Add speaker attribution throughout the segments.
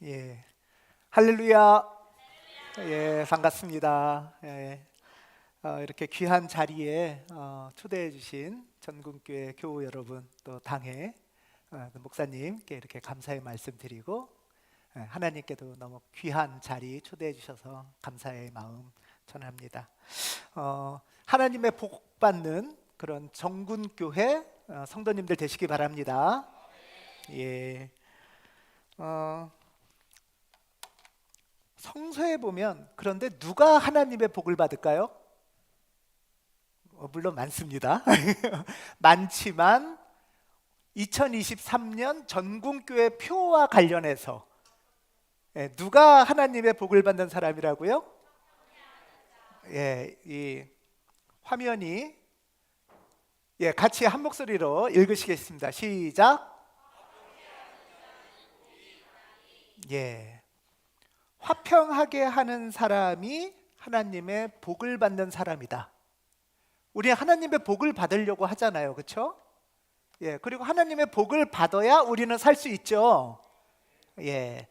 Speaker 1: 예, 할렐루야. 예, 반갑습니다. 예, 이렇게 귀한 자리에 초대해 주신 전국교회 교우 여러분, 또 당회 목사님께 이렇게 감사의 말씀 드리고, 하나님께도 너무 귀한 자리 초대해 주셔서 감사의 마음 전합니다. 하나님의 복 받는 그런 정군교회 성도님들 되시기 바랍니다. 예. 성서에 보면, 그런데 누가 하나님의 복을 받을까요? 물론 많습니다. 많지만 2023년 전국교회 표와 관련해서 누가 하나님의 복을 받는 사람이라고요? 예, 이 화면이 같이 한 목소리로 읽으시겠습니다. 시작. 예. 화평하게 하는 사람이 하나님의 복을 받는 사람이다. 우리 하나님의 복을 받으려고 하잖아요, 그렇죠? 예, 그리고 하나님의 복을 받아야 우리는 살 수 있죠. 예.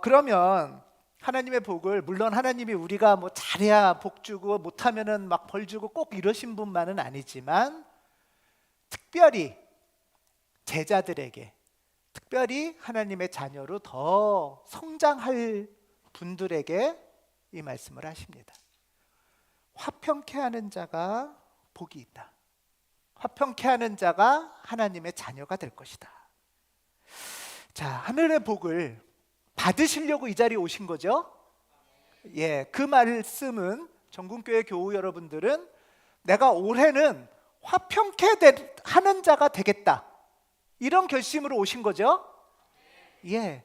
Speaker 1: 그러면 하나님의 복을, 물론 하나님이 우리가 뭐 잘해야 복 주고 못하면은 막 벌 주고 꼭 이러신 분만은 아니지만, 특별히 제자들에게, 특별히 하나님의 자녀로 더 성장할 분들에게 이 말씀을 하십니다. 화평케 하는 자가 복이 있다. 화평케 하는 자가 하나님의 자녀가 될 것이다. 자, 하늘의 복을 받으시려고 이 자리에 오신 거죠? 예, 그 말씀은 전국교회 교우 여러분들은 내가 올해는 화평케 하는 자가 되겠다, 이런 결심으로 오신 거죠? 예.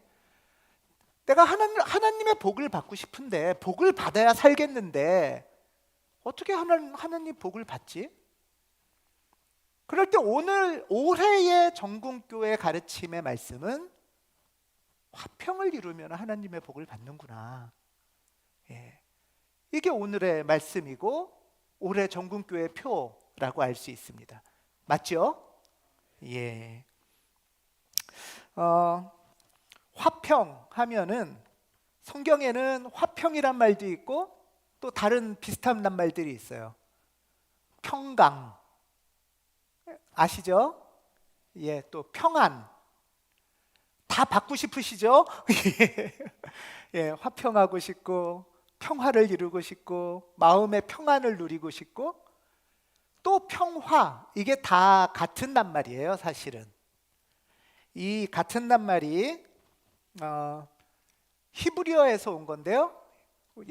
Speaker 1: 내가 하나님의 복을 받고 싶은데, 복을 받아야 살겠는데 어떻게 하나님 복을 받지? 그럴 때 오늘 올해의 전국교회 가르침의 말씀은 화평을 이루면 하나님의 복을 받는구나. 예. 이게 오늘의 말씀이고 올해 전국교회 표라고 알 수 있습니다. 맞죠? 예. 화평 하면은 성경에는 화평이란 말도 있고 또 다른 비슷한 말들이 있어요. 평강 아시죠? 예, 또 평안. 다 받고 싶으시죠? 예, 화평하고 싶고 평화를 이루고 싶고 마음의 평안을 누리고 싶고 또 평화, 이게 다 같은 낱말이에요, 사실은. 이 같은 낱말이 히브리어에서 온 건데요,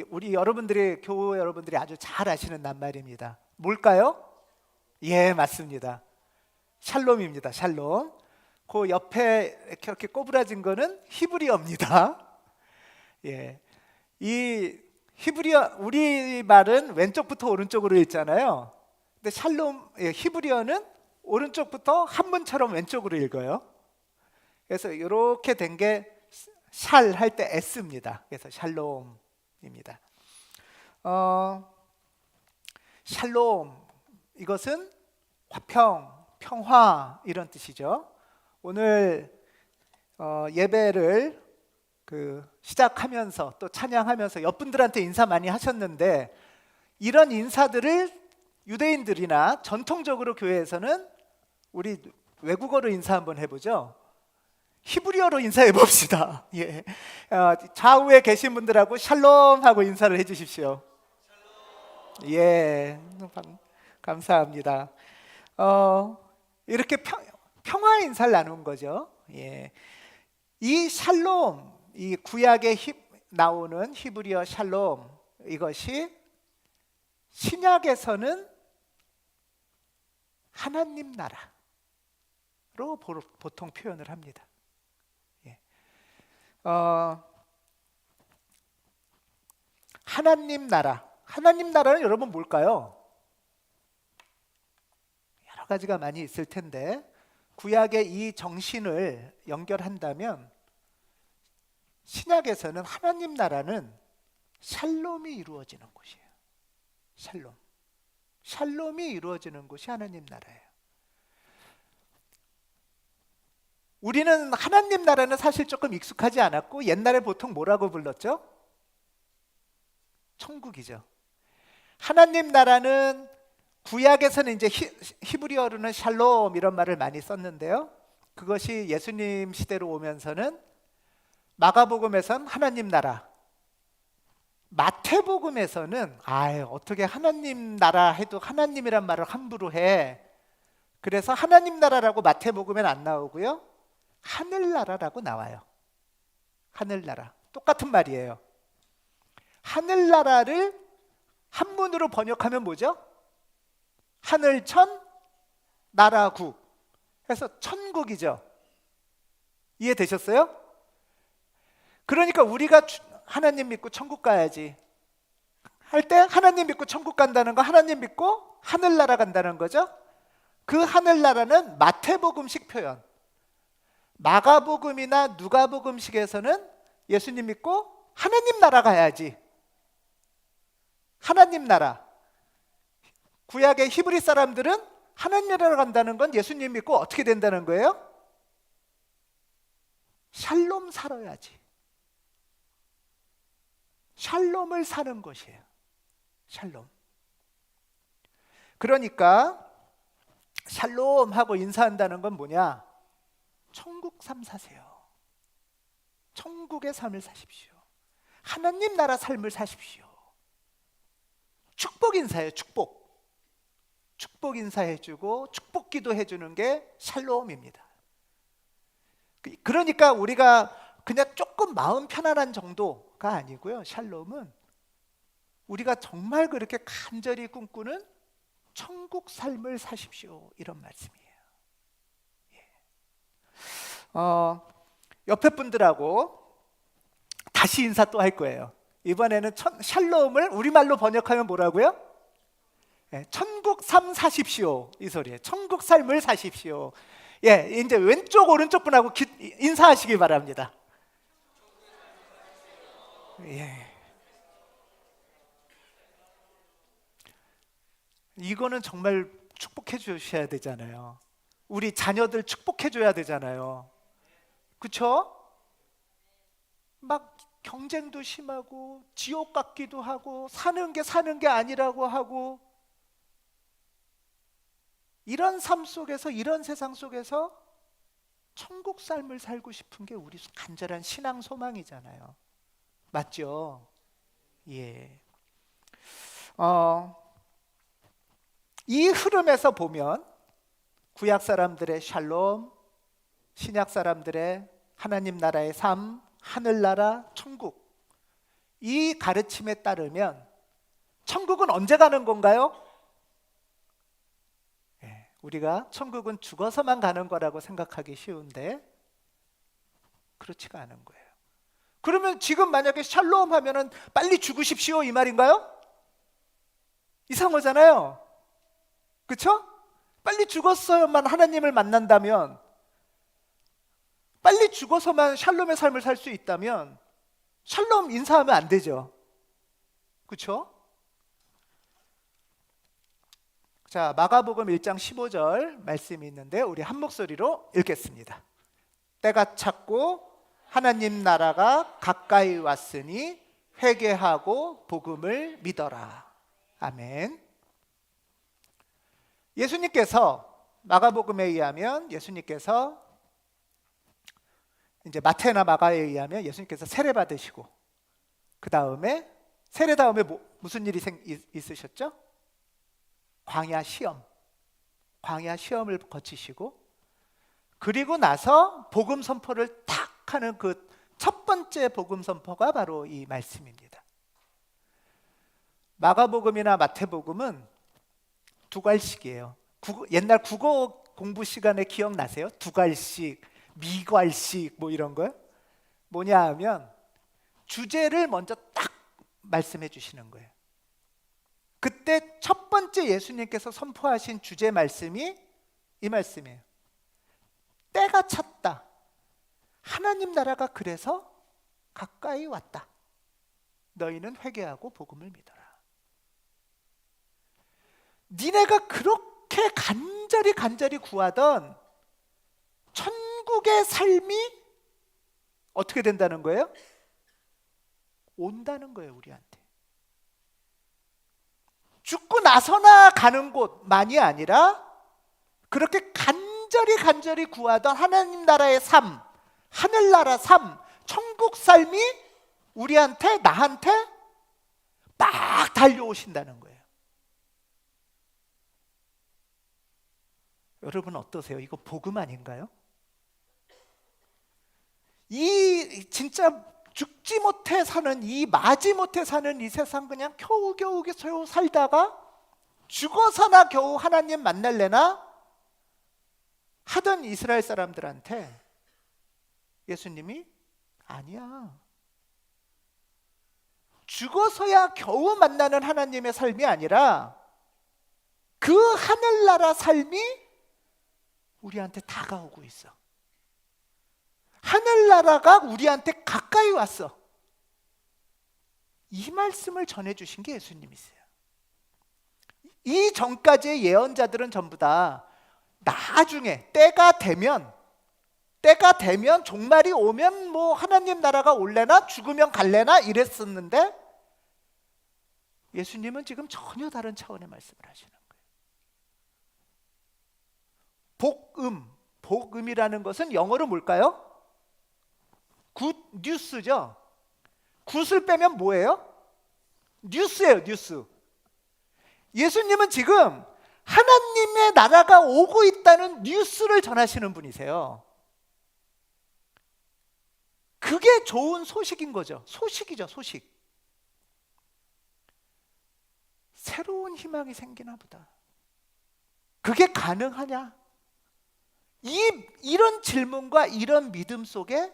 Speaker 1: 우리 여러분들이, 교우 여러분들이 아주 잘 아시는 낱말입니다. 뭘까요? 예, 맞습니다. 샬롬입니다. 샬롬. 그 옆에 이렇게 꼬부라진 거는 히브리어입니다. 예, 이 히브리어, 우리 말은 왼쪽부터 오른쪽으로 읽잖아요. 근데 샬롬, 히브리어는 오른쪽부터 한문처럼 왼쪽으로 읽어요. 그래서 이렇게 된 게 샬 할 때 S입니다. 그래서 샬롬입니다. 샬롬, 이것은 화평, 평화, 이런 뜻이죠. 오늘 예배를 시작하면서 또 찬양하면서 옆분들한테 인사 많이 하셨는데, 이런 인사들을 유대인들이나 전통적으로 교회에서는, 우리 외국어로 인사 한번 해보죠. 히브리어로 인사해 봅시다. 예. 좌우에 계신 분들하고 샬롬 하고 인사를 해주십시오. 예, 감사합니다. 이렇게 평화 인사를 나눈 거죠. 예. 이 샬롬, 이 구약에 나오는 히브리어 샬롬, 이것이 신약에서는 하나님 나라로 보통 표현을 합니다. 예. 하나님 나라, 하나님 나라는 여러분 뭘까요? 여러 가지가 많이 있을 텐데, 구약의 이 정신을 연결한다면 신약에서는 하나님 나라는 샬롬이 이루어지는 곳이에요. 샬롬. 샬롬이 이루어지는 곳이 하나님 나라예요. 우리는 하나님 나라는 사실 조금 익숙하지 않았고 옛날에 보통 뭐라고 불렀죠? 천국이죠. 하나님 나라는 구약에서는 이제 히브리어로는 샬롬 이런 말을 많이 썼는데요. 그것이 예수님 시대로 오면서는 마가복음에선 하나님 나라, 마태복음에서는 어떻게 하나님 나라 해도 하나님이란 말을 함부로 해. 그래서 하나님 나라라고 마태복음엔 안 나오고요. 하늘나라라고 나와요. 하늘나라. 똑같은 말이에요. 하늘나라를 한문으로 번역하면 뭐죠? 하늘천 나라국. 그래서 천국이죠. 이해되셨어요? 그러니까 우리가 하나님 믿고 천국 가야지 할 때 하나님 믿고 천국 간다는 거, 하나님 믿고 하늘나라 간다는 거죠. 그 하늘나라는 마태복음식 표현. 마가복음이나 누가복음식에서는 예수님 믿고 하나님 나라 가야지. 하나님 나라. 구약의 히브리 사람들은 하나님 나라 간다는 건 예수님 믿고 어떻게 된다는 거예요? 샬롬 살아야지. 샬롬을 사는 것이에요. 샬롬. 그러니까 샬롬 하고 인사한다는 건 뭐냐? 천국 삶 사세요. 천국의 삶을 사십시오. 하나님 나라 삶을 사십시오. 축복 인사예요. 축복 인사해주고 축복 기도해주는 게 샬롬입니다. 그러니까 우리가 그냥 조금 마음 편안한 정도가 아니고요. 샬롬은 우리가 정말 그렇게 간절히 꿈꾸는 천국 삶을 사십시오. 이런 말씀이에요. 옆에 분들하고 다시 인사 또 할 거예요. 이번에는 샬롬을 우리말로 번역하면 뭐라고요? 천국 삶 사십시오. 이 소리예요. 천국 삶을 사십시오. 이제 왼쪽 오른쪽 분하고 인사하시기 바랍니다. 이거는 정말 축복해 주셔야 되잖아요. 우리 자녀들 축복해 줘야 되잖아요. 그렇죠? 막 경쟁도 심하고 지옥 같기도 하고 사는 게 아니라고 하고 이런 삶 속에서 이런 세상 속에서 천국 삶을 살고 싶은 게 우리 간절한 신앙 소망이잖아요. 맞죠? 예. 이 흐름에서 보면 구약 사람들의 샬롬, 신약 사람들의 하나님 나라의 삶, 하늘나라, 천국, 이 가르침에 따르면 천국은 언제 가는 건가요? 우리가 천국은 죽어서만 가는 거라고 생각하기 쉬운데 그렇지가 않은 거예요. 그러면 지금 만약에 샬롬 하면은 빨리 죽으십시오 이 말인가요? 이상하잖아요. 그렇죠? 빨리 죽었어야만 하나님을 만난다면, 빨리 죽어서만 샬롬의 삶을 살 수 있다면 샬롬 인사하면 안 되죠. 그렇죠? 자, 마가복음 1장 15절 말씀이 있는데 우리 한 목소리로 읽겠습니다. 때가 찼고 하나님 나라가 가까이 왔으니 회개하고 복음을 믿어라. 아멘. 예수님께서 마가복음에 의하면 예수님께서 이제 마태나 마가에 의하면 예수님께서 세례 받으시고 그 다음에 세례 다음에 무슨 일이 있으셨죠? 광야 시험을 거치시고 그리고 나서 복음 선포를 탁 하는 그 첫 번째 복음 선포가 바로 이 말씀입니다. 마가복음이나 마태복음은 두괄식이에요. 옛날 국어 공부 시간에 기억나세요? 두괄식, 미괄식 뭐 이런 거요? 뭐냐 하면 주제를 먼저 딱 말씀해 주시는 거예요. 그때 첫 번째 예수님께서 선포하신 주제 말씀이 이 말씀이에요. 때가 찼다. 하나님 나라가 그래서 가까이 왔다. 너희는 회개하고 복음을 믿어라. 니네가 그렇게 간절히 구하던 천국이 천국의 삶이 어떻게 된다는 거예요? 온다는 거예요, 우리한테. 죽고 나서나 가는 곳만이 아니라 그렇게 간절히 구하던 하나님 나라의 삶, 하늘나라 삶, 천국 삶이 우리한테, 나한테 막 달려오신다는 거예요. 여러분 어떠세요? 이거 복음 아닌가요? 이 진짜 죽지 못해 사는, 이 마지 못해 사는 이 세상 그냥 겨우겨우 살다가 죽어서나 겨우 하나님 만날래나 하던 이스라엘 사람들한테 예수님이 아니야, 죽어서야 겨우 만나는 하나님의 삶이 아니라 그 하늘나라 삶이 우리한테 다가오고 있어. 하늘나라가 우리한테 가까이 왔어. 이 말씀을 전해주신 게 예수님이세요. 이 전까지의 예언자들은 전부 다 나중에 때가 되면 종말이 오면 뭐 하나님 나라가 올래나 죽으면 갈래나 이랬었는데 예수님은 지금 전혀 다른 차원의 말씀을 하시는 거예요. 복음이라는 것은 영어로 뭘까요? 굿 뉴스죠. 굿을 빼면 뭐예요? 뉴스예요, 뉴스. 예수님은 지금 하나님의 나라가 오고 있다는 뉴스를 전하시는 분이세요. 그게 좋은 소식인 거죠. 소식이죠, 소식. 새로운 희망이 생기나 보다. 그게 가능하냐? 이런 질문과 이런 믿음 속에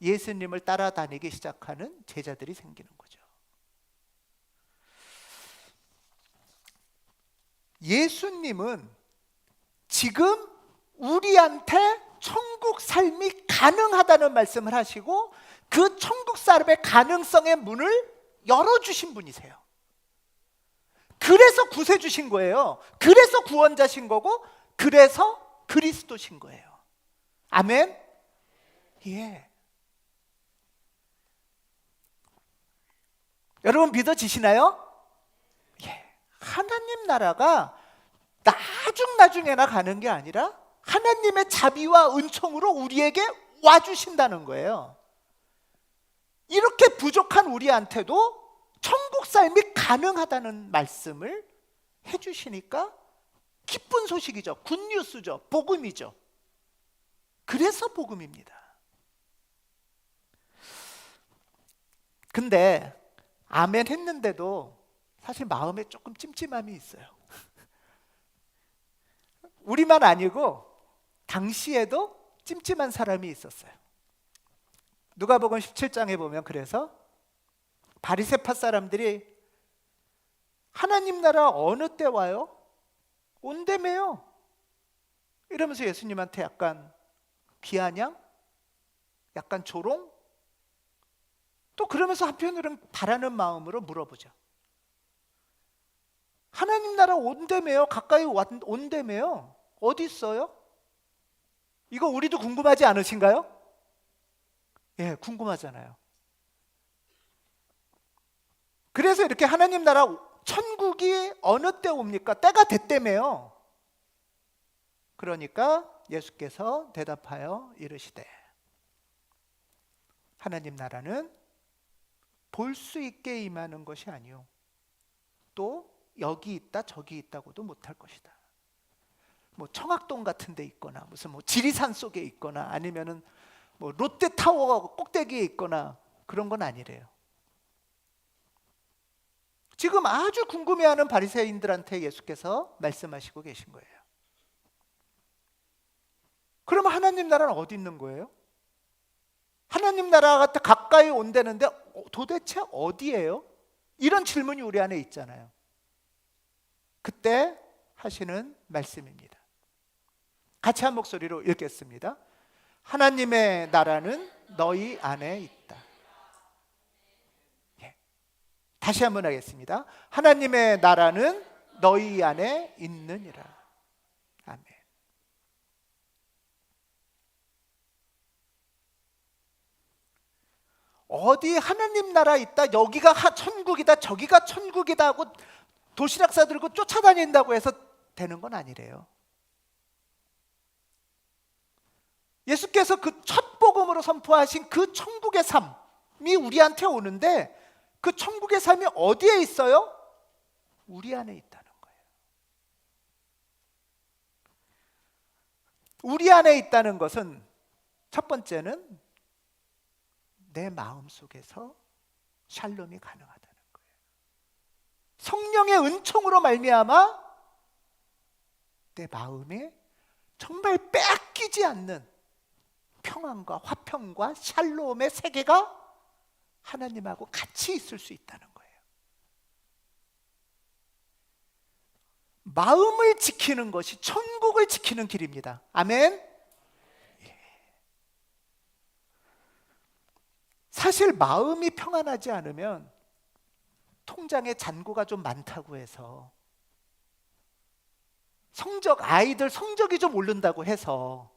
Speaker 1: 예수님을 따라다니기 시작하는 제자들이 생기는 거죠. 예수님은 지금 우리한테 천국 삶이 가능하다는 말씀을 하시고 그 천국 삶의 가능성의 문을 열어주신 분이세요. 그래서 구세주신 거예요. 그래서 구원자신 거고 그래서 그리스도신 거예요. 아멘? 예. 여러분 믿어지시나요? 예. 하나님 나라가 나중에나 가는 게 아니라 하나님의 자비와 은총으로 우리에게 와주신다는 거예요. 이렇게 부족한 우리한테도 천국 삶이 가능하다는 말씀을 해주시니까 기쁜 소식이죠. 굿뉴스죠. 복음이죠. 그래서 복음입니다. 근데 아멘 했는데도 사실 마음에 조금 찜찜함이 있어요. 우리만 아니고 당시에도 찜찜한 사람이 있었어요. 누가복음 17장에 보면 그래서 바리새파 사람들이 하나님 나라 어느 때 와요? 온다며요. 이러면서 예수님한테 약간 비아냥? 약간 조롱? 또 그러면서 한편으로는 바라는 마음으로 물어보죠. 하나님 나라 온다며요. 가까이 온다며요. 어디 있어요? 이거 우리도 궁금하지 않으신가요? 예, 궁금하잖아요. 그래서 이렇게 하나님 나라 천국이 어느 때 옵니까? 때가 됐다며요. 그러니까 예수께서 대답하여 이르시되 하나님 나라는 볼 수 있게 임하는 것이 아니요 또 여기 있다 저기 있다고도 못할 것이다. 뭐 청학동 같은 데 있거나 무슨 뭐 지리산 속에 있거나 아니면은 뭐 롯데타워 꼭대기에 있거나 그런 건 아니래요. 지금 아주 궁금해하는 바리새인들한테 예수께서 말씀하시고 계신 거예요. 그러면 하나님 나라는 어디 있는 거예요? 하나님 나라가 가까이 온다는데 도대체 어디예요? 이런 질문이 우리 안에 있잖아요. 그때 하시는 말씀입니다. 같이 한 목소리로 읽겠습니다. 하나님의 나라는 너희 안에 있다. 예. 다시 한번 하겠습니다. 하나님의 나라는 너희 안에 있느니라. 아멘. 어디 하나님 나라 있다, 여기가 천국이다, 저기가 천국이다 하고 도시락 싸들고 쫓아다닌다고 해서 되는 건 아니래요. 예수께서 그 첫 복음으로 선포하신 그 천국의 삶이 우리한테 오는데, 그 천국의 삶이 어디에 있어요? 우리 안에 있다는 거예요. 우리 안에 있다는 것은 첫 번째는 내 마음 속에서 샬롬이 가능하다는 거예요. 성령의 은총으로 말미암아 내 마음에 정말 뺏기지 않는 평안과 화평과 샬롬의 세계가 하나님하고 같이 있을 수 있다는 거예요. 마음을 지키는 것이 천국을 지키는 길입니다. 아멘. 사실 마음이 평안하지 않으면 통장에 잔고가 좀 많다고 해서, 아이들 성적이 좀 오른다고 해서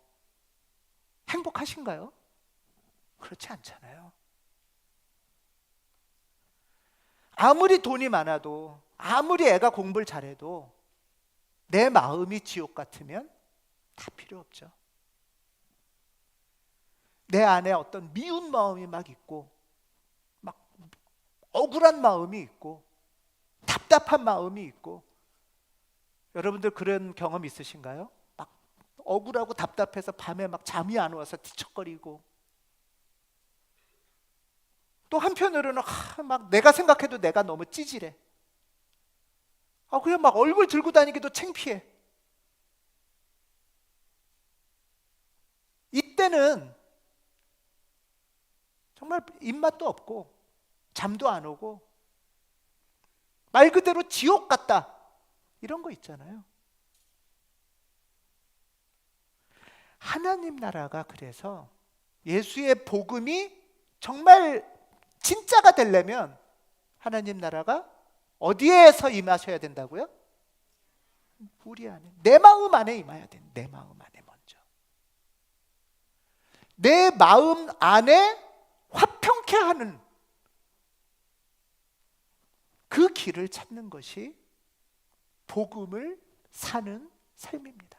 Speaker 1: 행복하신가요? 그렇지 않잖아요. 아무리 돈이 많아도, 아무리 애가 공부를 잘해도 내 마음이 지옥 같으면 다 필요 없죠. 내 안에 어떤 미운 마음이 막 있고, 막 억울한 마음이 있고, 답답한 마음이 있고. 여러분들 그런 경험 있으신가요? 막 억울하고 답답해서 밤에 막 잠이 안 와서 뒤척거리고, 또 한편으로는 막 내가 생각해도 내가 너무 찌질해. 그냥 막 얼굴 들고 다니기도 창피해. 이때는 정말 입맛도 없고 잠도 안 오고 말 그대로 지옥 같다, 이런 거 있잖아요. 하나님 나라가, 그래서 예수의 복음이 정말 진짜가 되려면 하나님 나라가 어디에서 임하셔야 된다고요? 우리 안에, 내 마음 안에 임해야 돼. 내 마음 안에 먼저. 내 마음 안에 화평케 하는 그 길을 찾는 것이 복음을 사는 삶입니다.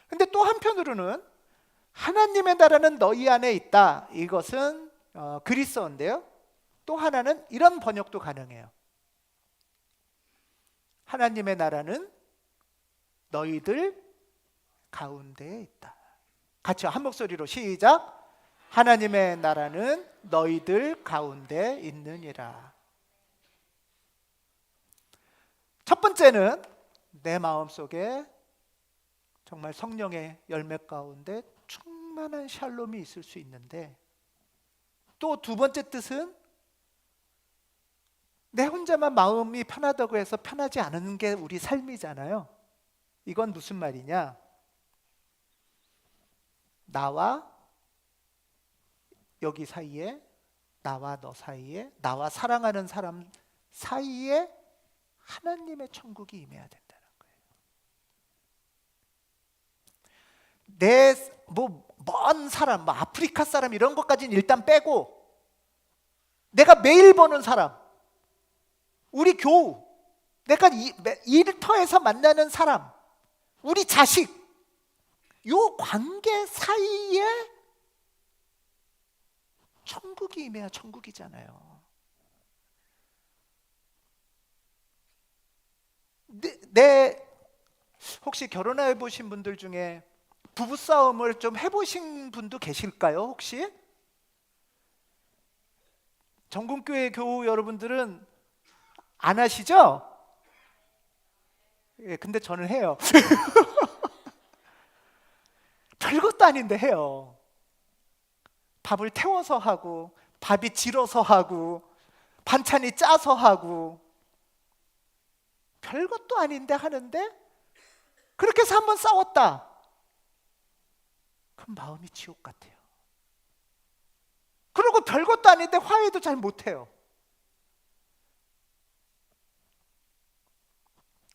Speaker 1: 근데 또 한편으로는 하나님의 나라는 너희 안에 있다, 이것은 그리스어인데요, 또 하나는 이런 번역도 가능해요. 하나님의 나라는 너희들 가운데에 있다. 같이 한 목소리로 시작. 하나님의 나라는 너희들 가운데 있느니라. 첫 번째는 내 마음속에 정말 성령의 열매 가운데 충만한 샬롬이 있을 수 있는데, 또 두 번째 뜻은 내 혼자만 마음이 편하다고 해서 편하지 않은 게 우리 삶이잖아요. 이건 무슨 말이냐? 나와 여기 사이에, 나와 너 사이에, 나와 사랑하는 사람 사이에 하나님의 천국이 임해야 된다는 거예요. 내 먼 사람, 아프리카 사람 이런 것까지는 일단 빼고, 내가 매일 보는 사람, 우리 교우, 내가 일터에서 만나는 사람, 우리 자식, 요 관계 사이에 천국이 임해야 천국이잖아요. 혹시 결혼해 보신 분들 중에 부부싸움을 좀 해보신 분도 계실까요? 혹시? 정금교회 교우 여러분들은 안 하시죠? 예, 근데 저는 해요. 별것도 아닌데 해요. 밥을 태워서 하고, 밥이 질어서 하고, 반찬이 짜서 하고, 별것도 아닌데 하는데, 그렇게 해서 한번 싸웠다, 그럼 마음이 지옥 같아요. 그리고 별것도 아닌데 화해도 잘 못해요.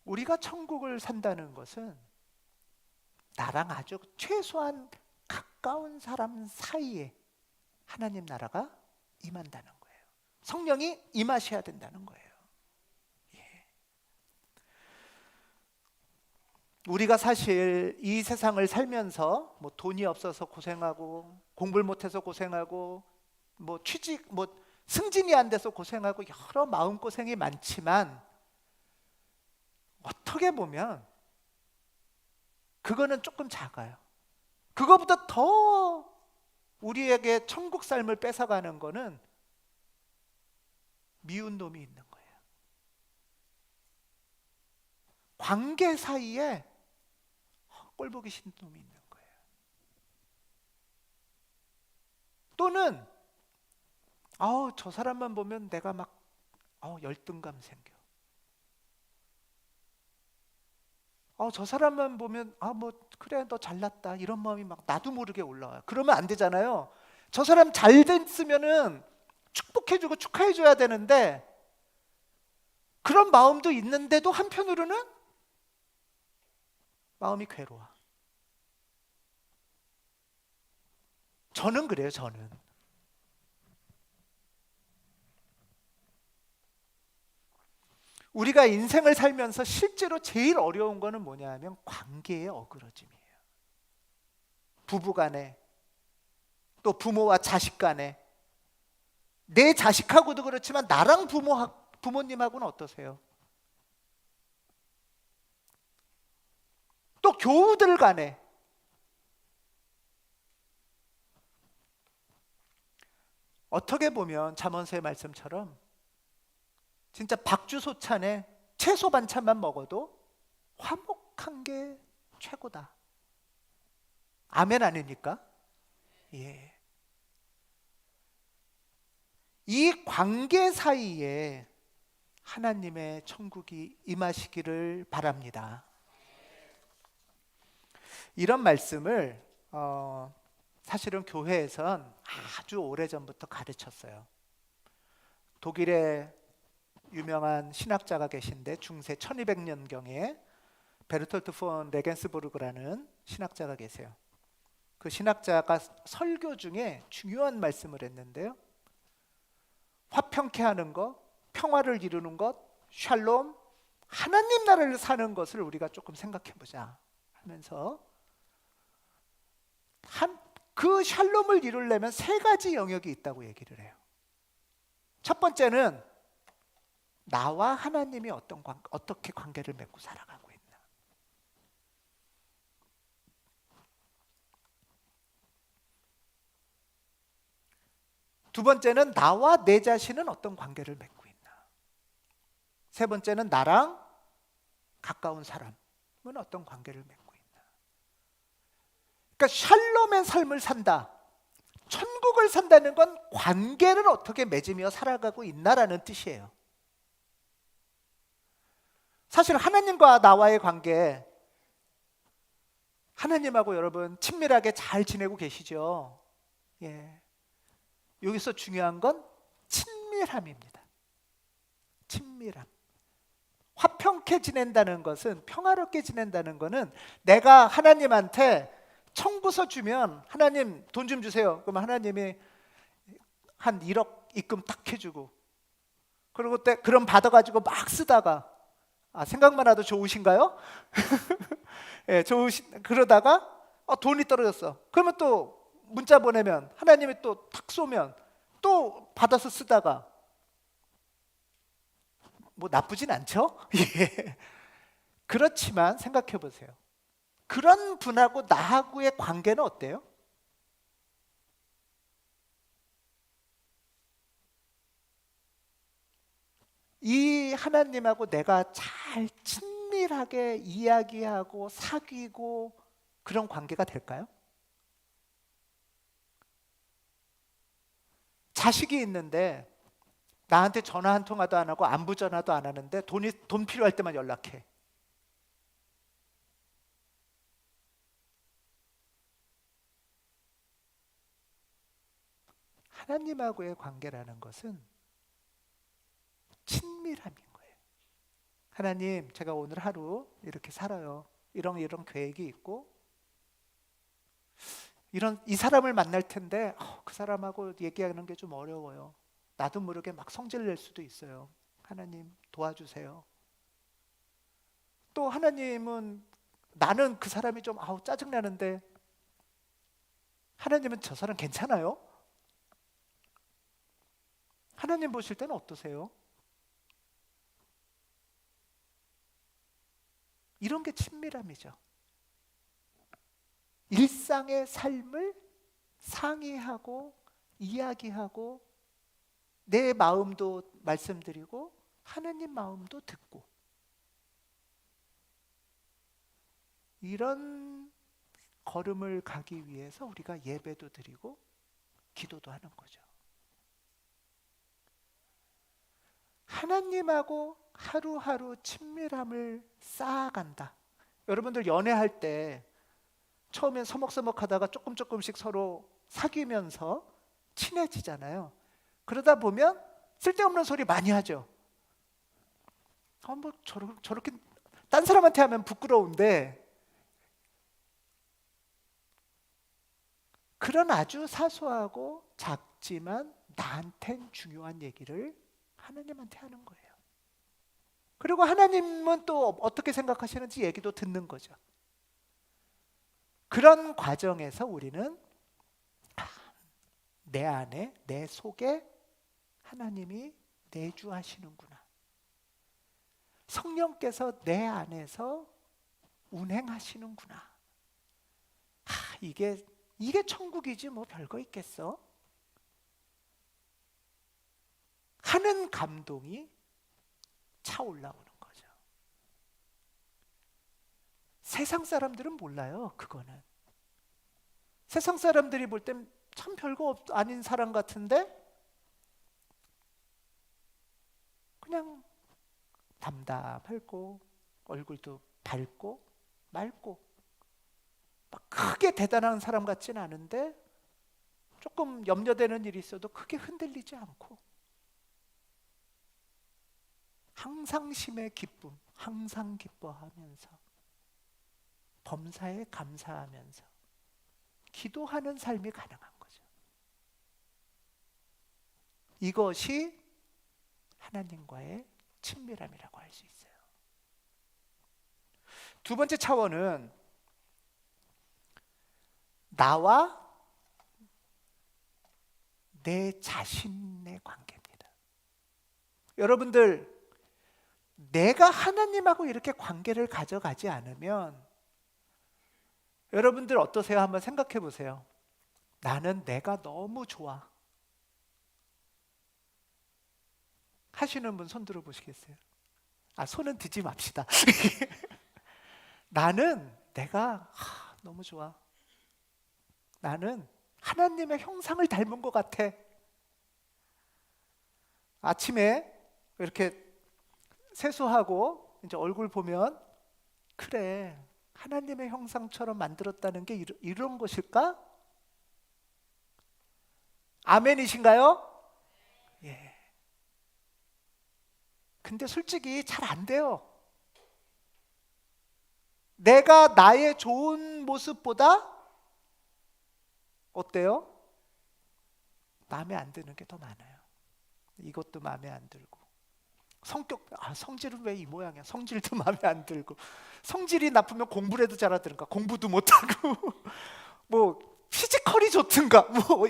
Speaker 1: 우리가 천국을 산다는 것은 나랑 아주 최소한 가까운 사람 사이에 하나님 나라가 임한다는 거예요. 성령이 임하셔야 된다는 거예요. 예. 우리가 사실 이 세상을 살면서 뭐 돈이 없어서 고생하고 공부를 못해서 고생하고 뭐 취직 뭐 승진이 안 돼서 고생하고 여러 마음고생이 많지만 어떻게 보면 그거는 조금 작아요. 그거보다 더 우리에게 천국 삶을 뺏어가는 거는 미운 놈이 있는 거예요. 관계 사이에 꼴보기 싫은 놈이 있는 거예요. 또는 저 사람만 보면 내가 막 열등감 생겨. 저 사람만 보면 뭐 그래 너 잘났다 이런 마음이 막 나도 모르게 올라와요. 그러면 안 되잖아요. 저 사람 잘 됐으면은 축복해주고 축하해줘야 되는데 그런 마음도 있는데도 한편으로는 마음이 괴로워. 저는 그래요. 저는 우리가 인생을 살면서 실제로 제일 어려운 거는 뭐냐 하면 관계의 어그러짐이에요. 부부 간에, 또 부모와 자식 간에, 내 자식하고도 그렇지만 나랑 부모님하고는 어떠세요? 또 교우들 간에, 어떻게 보면 잠언서의 말씀처럼 진짜 박주소찬에 채소 반찬만 먹어도 화목한 게 최고다. 아멘 아닙니까? 예. 이 관계 사이에 하나님의 천국이 임하시기를 바랍니다. 이런 말씀을 사실은 교회에선 아주 오래전부터 가르쳤어요. 독일의 유명한 신학자가 계신데 중세 1200년경에 베르톨트 폰 레겐스부르크라는 신학자가 계세요. 그 신학자가 설교 중에 중요한 말씀을 했는데요. 화평케 하는 것, 평화를 이루는 것, 샬롬, 하나님 나라를 사는 것을 우리가 조금 생각해 보자 하면서 그 샬롬을 이루려면 세 가지 영역이 있다고 얘기를 해요. 첫 번째는 나와 하나님이 어떻게 관계를 맺고 살아가고 있나. 두 번째는 나와 내 자신은 어떤 관계를 맺고 있나. 세 번째는 나랑 가까운 사람은 어떤 관계를 맺고 있나. 그러니까 샬롬의 삶을 산다, 천국을 산다는 건 관계를 어떻게 맺으며 살아가고 있나라는 뜻이에요. 사실 하나님과 나와의 관계, 하나님하고 여러분 친밀하게 잘 지내고 계시죠? 예. 여기서 중요한 건 친밀함입니다. 친밀함. 화평케 지낸다는 것은, 평화롭게 지낸다는 것은 내가 하나님한테 청구서 주면 하나님 돈 좀 주세요. 그러면 하나님이 한 1억 입금 딱 해주고, 그리고 그럼 받아가지고 막 쓰다가 생각만 해도 좋으신가요? 예, 그러다가 돈이 떨어졌어. 그러면 또 문자 보내면 하나님이 또 탁 쏘면 또 받아서 쓰다가 뭐 나쁘진 않죠? 예. 그렇지만 생각해 보세요. 그런 분하고 나하고의 관계는 어때요? 이 하나님하고 내가 잘 친밀하게 이야기하고 사귀고 그런 관계가 될까요? 자식이 있는데 나한테 전화 한 통화도 안 하고 안부 전화도 안 하는데 돈 필요할 때만 연락해. 하나님하고의 관계라는 것은 친밀함인 거예요. 하나님, 제가 오늘 하루 이렇게 살아요. 이런 계획이 있고 이 사람을 만날 텐데 그 사람하고 얘기하는 게 좀 어려워요. 나도 모르게 막 성질 낼 수도 있어요. 하나님 도와주세요. 또 하나님은 나는 그 사람이 좀 짜증나는데 하나님은 저 사람 괜찮아요? 하나님 보실 때는 어떠세요? 이런 게 친밀함이죠. 일상의 삶을 상의하고 이야기하고 내 마음도 말씀드리고 하나님 마음도 듣고 이런 걸음을 가기 위해서 우리가 예배도 드리고 기도도 하는 거죠. 하나님하고 하루하루 친밀함을 쌓아간다. 여러분들 연애할 때 처음엔 서먹서먹하다가 조금씩 서로 사귀면서 친해지잖아요. 그러다 보면 쓸데없는 소리 많이 하죠. 저렇게 딴 사람한테 하면 부끄러운데 그런 아주 사소하고 작지만 나한텐 중요한 얘기를 하나님한테 하는 거예요. 그리고 하나님은 또 어떻게 생각하시는지 얘기도 듣는 거죠. 그런 과정에서 우리는 내 안에, 내 속에 하나님이 내주하시는구나. 성령께서 내 안에서 운행하시는구나. 이게 천국이지 뭐 별거 있겠어? 하는 감동이 차올라오는 거죠. 세상 사람들은 몰라요, 그거는. 세상 사람들이 볼 땐 참 별거 아닌 사람 같은데 그냥 담담하고 얼굴도 밝고 맑고 막 크게 대단한 사람 같진 않은데 조금 염려되는 일이 있어도 크게 흔들리지 않고 항상 심의 기쁨, 항상 기뻐하면서 범사에 감사하면서 기도하는 삶이 가능한 거죠. 이것이 하나님과의 친밀함이라고 할 수 있어요. 두 번째 차원은 나와 내 자신의 관계입니다. 여러분들, 내가 하나님하고 이렇게 관계를 가져가지 않으면 여러분들 어떠세요? 한번 생각해 보세요. 나는 내가 너무 좋아 하시는 분 손 들어 보시겠어요? 손은 드지 맙시다. 나는 내가 너무 좋아. 나는 하나님의 형상을 닮은 것 같아. 아침에 이렇게 세수하고 이제 얼굴 보면 그래, 하나님의 형상처럼 만들었다는 게 이런 것일까? 아멘이신가요? 예. 근데 솔직히 잘 안 돼요. 내가 나의 좋은 모습보다 어때요? 마음에 안 드는 게 더 많아요. 이것도 마음에 안 들고 성질은 왜 이 모양이야? 성질도 마음에 안 들고 성질이 나쁘면 공부를 해도 잘하든가 공부도 못하고 뭐 피지컬이 좋든가 뭐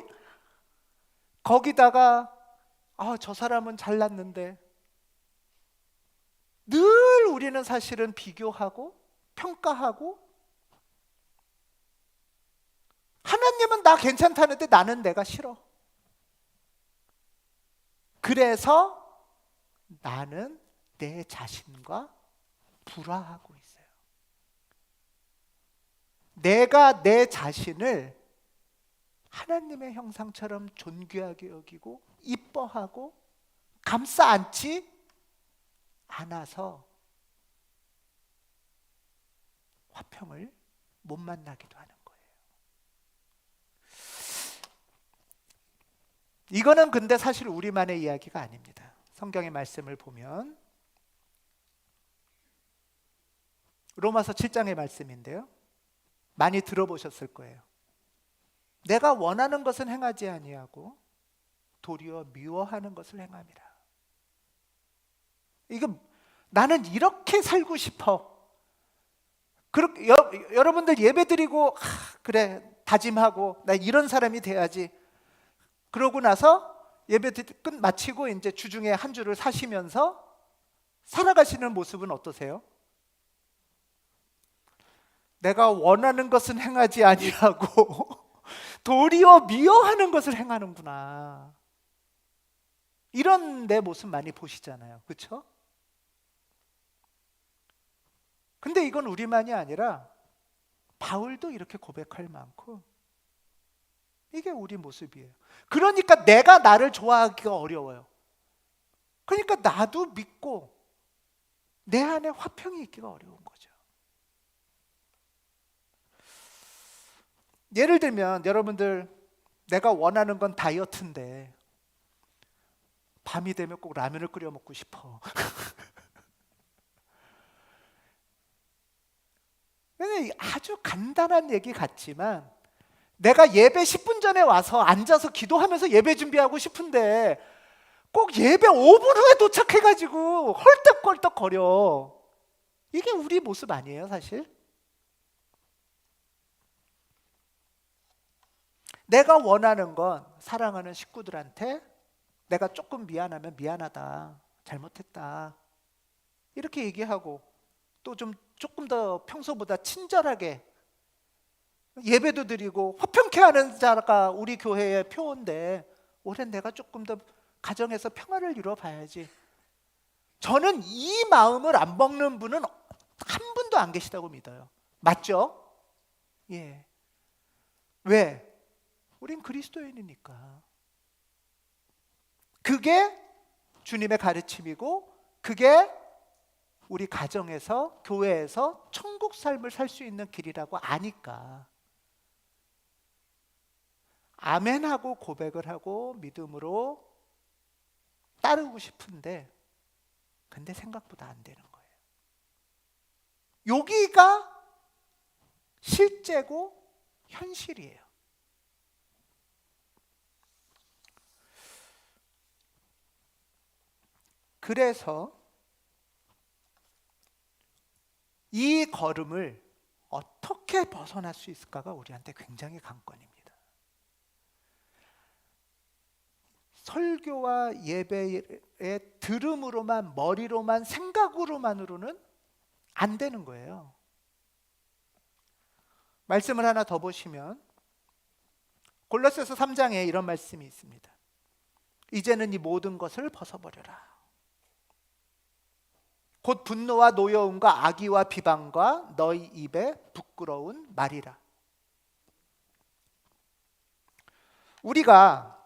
Speaker 1: 거기다가 저 사람은 잘났는데 늘 우리는 사실은 비교하고 평가하고 하나님은 나 괜찮다는데 나는 내가 싫어. 그래서 나는 내 자신과 불화하고 있어요. 내가 내 자신을 하나님의 형상처럼 존귀하게 여기고 이뻐하고 감싸 안지 않아서 화평을 못 만나기도 하는 거예요. 이거는 근데 사실 우리만의 이야기가 아닙니다. 성경의 말씀을 보면 로마서 7장의 말씀인데요. 많이 들어보셨을 거예요. 내가 원하는 것은 행하지 아니하고 도리어 미워하는 것을 행함이라. 이거 나는 이렇게 살고 싶어. 그렇게 여러분들 예배드리고 그래 다짐하고 나 이런 사람이 돼야지. 그러고 나서 예배 끝 마치고 이제 주중에 한 주를 사시면서 살아가시는 모습은 어떠세요? 내가 원하는 것은 행하지 아니하고 도리어 미워하는 것을 행하는구나. 이런 내 모습 많이 보시잖아요. 그렇죠? 근데 이건 우리만이 아니라 바울도 이렇게 고백할 만큼 이게 우리 모습이에요. 그러니까 내가 나를 좋아하기가 어려워요. 그러니까 나도 믿고 내 안에 화평이 있기가 어려운 거죠. 예를 들면 여러분들 내가 원하는 건 다이어트인데 밤이 되면 꼭 라면을 끓여 먹고 싶어. 아주 간단한 얘기 같지만 내가 예배 10분 전에 와서 앉아서 기도하면서 예배 준비하고 싶은데 꼭 예배 5분 후에 도착해가지고 헐떡헐떡 거려. 이게 우리 모습 아니에요, 사실? 내가 원하는 건 사랑하는 식구들한테 내가 조금 미안하면 미안하다, 잘못했다 이렇게 얘기하고 또 조금 더 평소보다 친절하게 예배도 드리고 화평케 하는 자가 우리 교회의 표어인데 올해 내가 조금 더 가정에서 평화를 이뤄봐야지. 저는 이 마음을 안 먹는 분은 한 분도 안 계시다고 믿어요. 맞죠? 예. 왜? 우린 그리스도인이니까. 그게 주님의 가르침이고 그게 우리 가정에서 교회에서 천국 삶을 살 수 있는 길이라고 아니까 아멘하고 고백을 하고 믿음으로 따르고 싶은데 근데 생각보다 안 되는 거예요. 여기가 실제고 현실이에요. 그래서 이 걸음을 어떻게 벗어날 수 있을까가 우리한테 굉장히 관건입니다. 설교와 예배의 들음으로만 머리로만 생각으로만으로는 안 되는 거예요. 말씀을 하나 더 보시면 골로새서 3장에 이런 말씀이 있습니다. 이제는 이 모든 것을 벗어버려라. 곧 분노와 노여움과 악의와 비방과 너희 입에 부끄러운 말이라. 우리가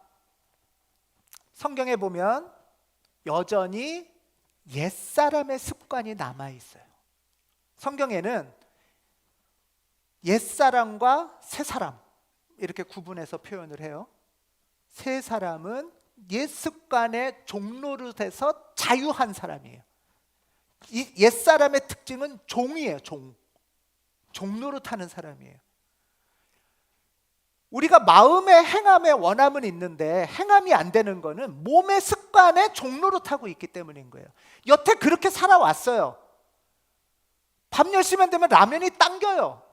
Speaker 1: 성경에 보면 여전히 옛사람의 습관이 남아있어요. 성경에는 옛사람과 새사람 이렇게 구분해서 표현을 해요. 새사람은 옛습관의 종노릇에서 자유한 사람이에요. 이 옛사람의 특징은 종이에요. 종노릇하는 사람이에요. 우리가 마음의 행함의 원함은 있는데 행함이 안 되는 거는 몸의 습관에 종노릇하고 있기 때문인 거예요. 여태 그렇게 살아왔어요. 밤 10시만 되면 라면이 당겨요.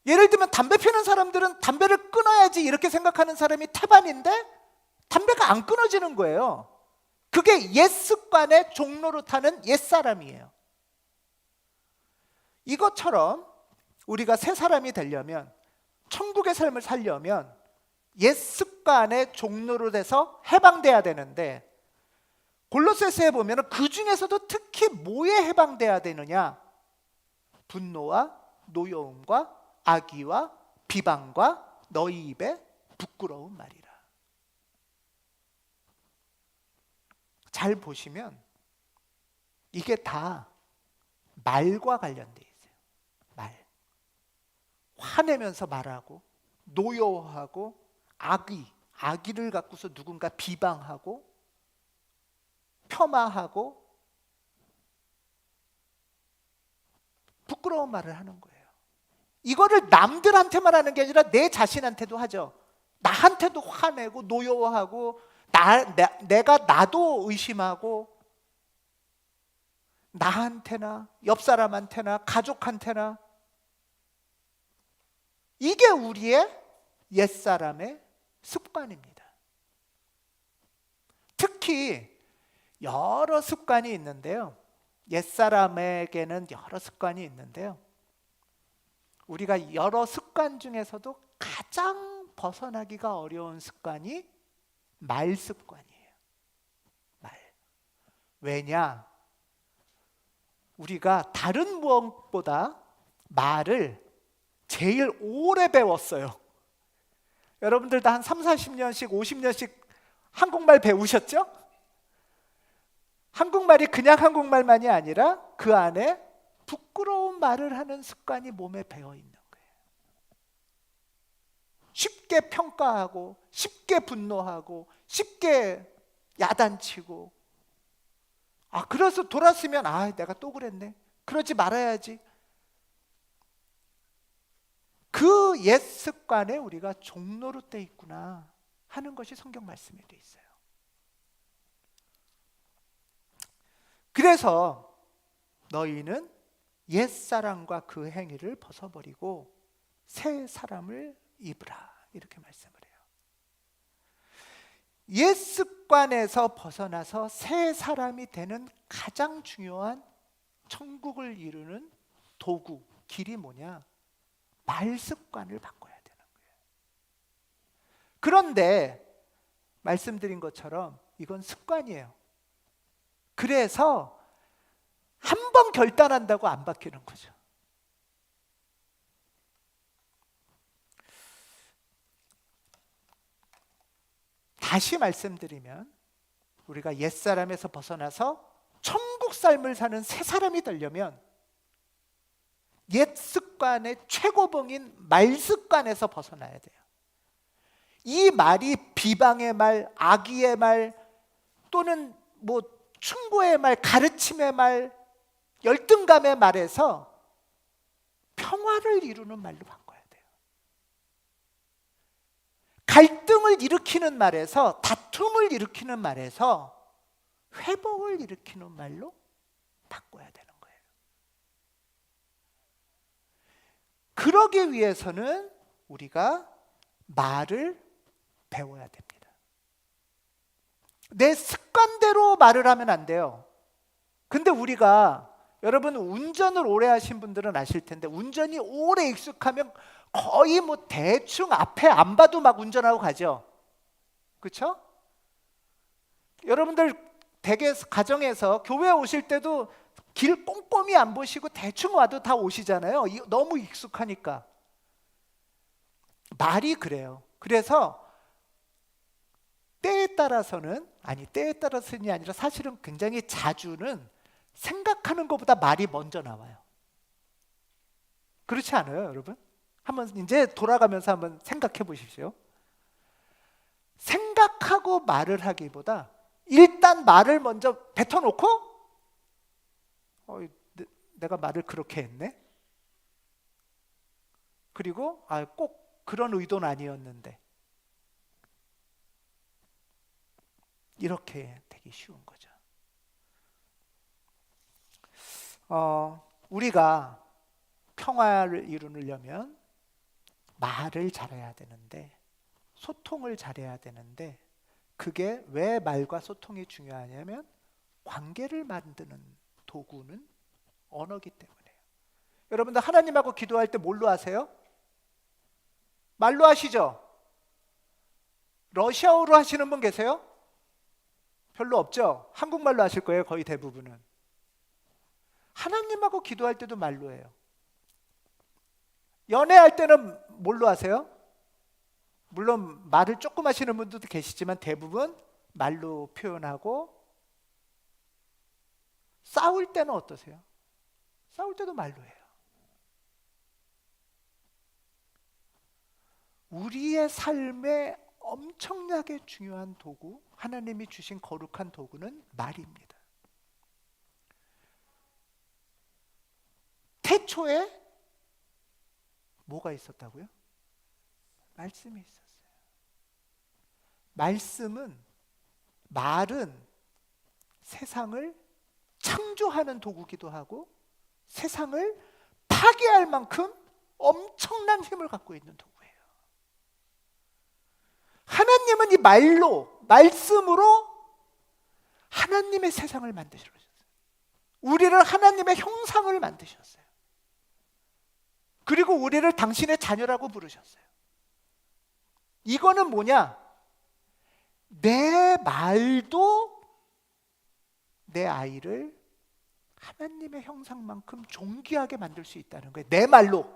Speaker 1: 예를 들면 담배 피우는 사람들은 담배를 끊어야지 이렇게 생각하는 사람이 태반인데 담배가 안 끊어지는 거예요. 그게 옛 습관에 종노릇하는 옛사람이에요. 이것처럼 우리가 새 사람이 되려면 천국의 삶을 살려면 옛 습관에 종노릇해서 해방돼야 되는데 골로새서에 보면 그 중에서도 특히 뭐에 해방돼야 되느냐? 분노와 노여움과 악의와 비방과 너희 입에 부끄러운 말이라. 잘 보시면 이게 다 말과 관련돼 있어요. 말. 화내면서 말하고 노여워하고 악의를 갖고서 누군가 비방하고 폄하하고 부끄러운 말을 하는 거예요. 이거를 남들한테만 하는 게 아니라 내 자신한테도 하죠. 나한테도 화내고 노여워하고 내가 나도 의심하고 나한테나 옆 사람한테나 가족한테나 이게 우리의 옛사람의 습관입니다. 특히 여러 습관이 있는데요. 옛사람에게는 여러 습관이 있는데요. 우리가 여러 습관 중에서도 가장 벗어나기가 어려운 습관이 말 습관이에요. 말. 왜냐? 우리가 다른 무엇보다 말을 제일 오래 배웠어요. 여러분들도 한 3, 40년씩, 50년씩 한국말 배우셨죠? 한국말이 그냥 한국말만이 아니라 그 안에 부끄러운 말을 하는 습관이 몸에 배어 있는 거예요. 쉽게 평가하고, 쉽게 분노하고, 쉽게 야단치고, 그래서 돌았으면 내가 또 그랬네. 그러지 말아야지. 그 옛 습관에 우리가 종노릇돼 있구나 하는 것이 성경 말씀에 돼 있어요. 그래서 너희는 옛사람과 그 행위를 벗어버리고 새 사람을 입으라 이렇게 말씀을 해요. 옛 습관에서 벗어나서 새 사람이 되는 가장 중요한 천국을 이루는 도구, 길이 뭐냐? 말 습관을 바꿔야 되는 거예요. 그런데 말씀드린 것처럼 이건 습관이에요. 그래서 한 번 결단한다고 안 바뀌는 거죠. 다시 말씀드리면 우리가 옛사람에서 벗어나서 천국 삶을 사는 새 사람이 되려면 옛 습관의 최고봉인 말 습관에서 벗어나야 돼요. 이 말이 비방의 말, 악의의 말, 또는 충고의 말, 가르침의 말, 열등감의 말에서 평화를 이루는 말로 바꿔야 돼요. 갈등을 일으키는 말에서, 다툼을 일으키는 말에서 회복을 일으키는 말로 바꿔야 되는 거예요. 그러기 위해서는 우리가 말을 배워야 됩니다. 내 습관대로 말을 하면 안 돼요. 근데 우리가, 여러분 운전을 오래 하신 분들은 아실 텐데, 운전이 오래 익숙하면 거의 대충 앞에 안 봐도 막 운전하고 가죠. 그렇죠? 여러분들 대개 가정에서 교회 오실 때도 길 꼼꼼히 안 보시고 대충 와도 다 오시잖아요. 너무 익숙하니까. 말이 그래요. 그래서 때에 따라서는 아니라 사실은 굉장히 자주는 생각하는 것보다 말이 먼저 나와요. 그렇지 않아요, 여러분? 한번 이제 돌아가면서 한번 생각해 보십시오. 생각하고 말을 하기보다 일단 말을 먼저 뱉어놓고 내가 말을 그렇게 했네? 그리고 꼭 그런 의도는 아니었는데, 이렇게 되기 쉬운 거죠. 우리가 평화를 이루려면 말을 잘해야 되는데, 소통을 잘해야 되는데, 그게 왜 말과 소통이 중요하냐면 관계를 만드는 도구는 언어기 때문에요. 여러분들 하나님하고 기도할 때 뭘로 하세요? 말로 하시죠? 러시아어로 하시는 분 계세요? 별로 없죠? 한국말로 하실 거예요, 거의 대부분은. 하나님하고 기도할 때도 말로 해요. 연애할 때는 뭘로 하세요? 물론 말을 조금 하시는 분들도 계시지만 대부분 말로 표현하고, 싸울 때는 어떠세요? 싸울 때도 말로 해요. 우리의 삶에 엄청나게 중요한 도구, 하나님이 주신 거룩한 도구는 말입니다. 태초에 뭐가 있었다고요? 말씀이 있었어요. 말은 세상을 창조하는 도구기도 하고 세상을 파괴할 만큼 엄청난 힘을 갖고 있는 도구예요. 하나님은 이 말씀으로 하나님의 세상을 만드셨어요. 우리를 하나님의 형상을 만드셨어요. 그리고 우리를 당신의 자녀라고 부르셨어요. 이거는 뭐냐? 내 말도 내 아이를 하나님의 형상만큼 존귀하게 만들 수 있다는 거예요. 내 말로.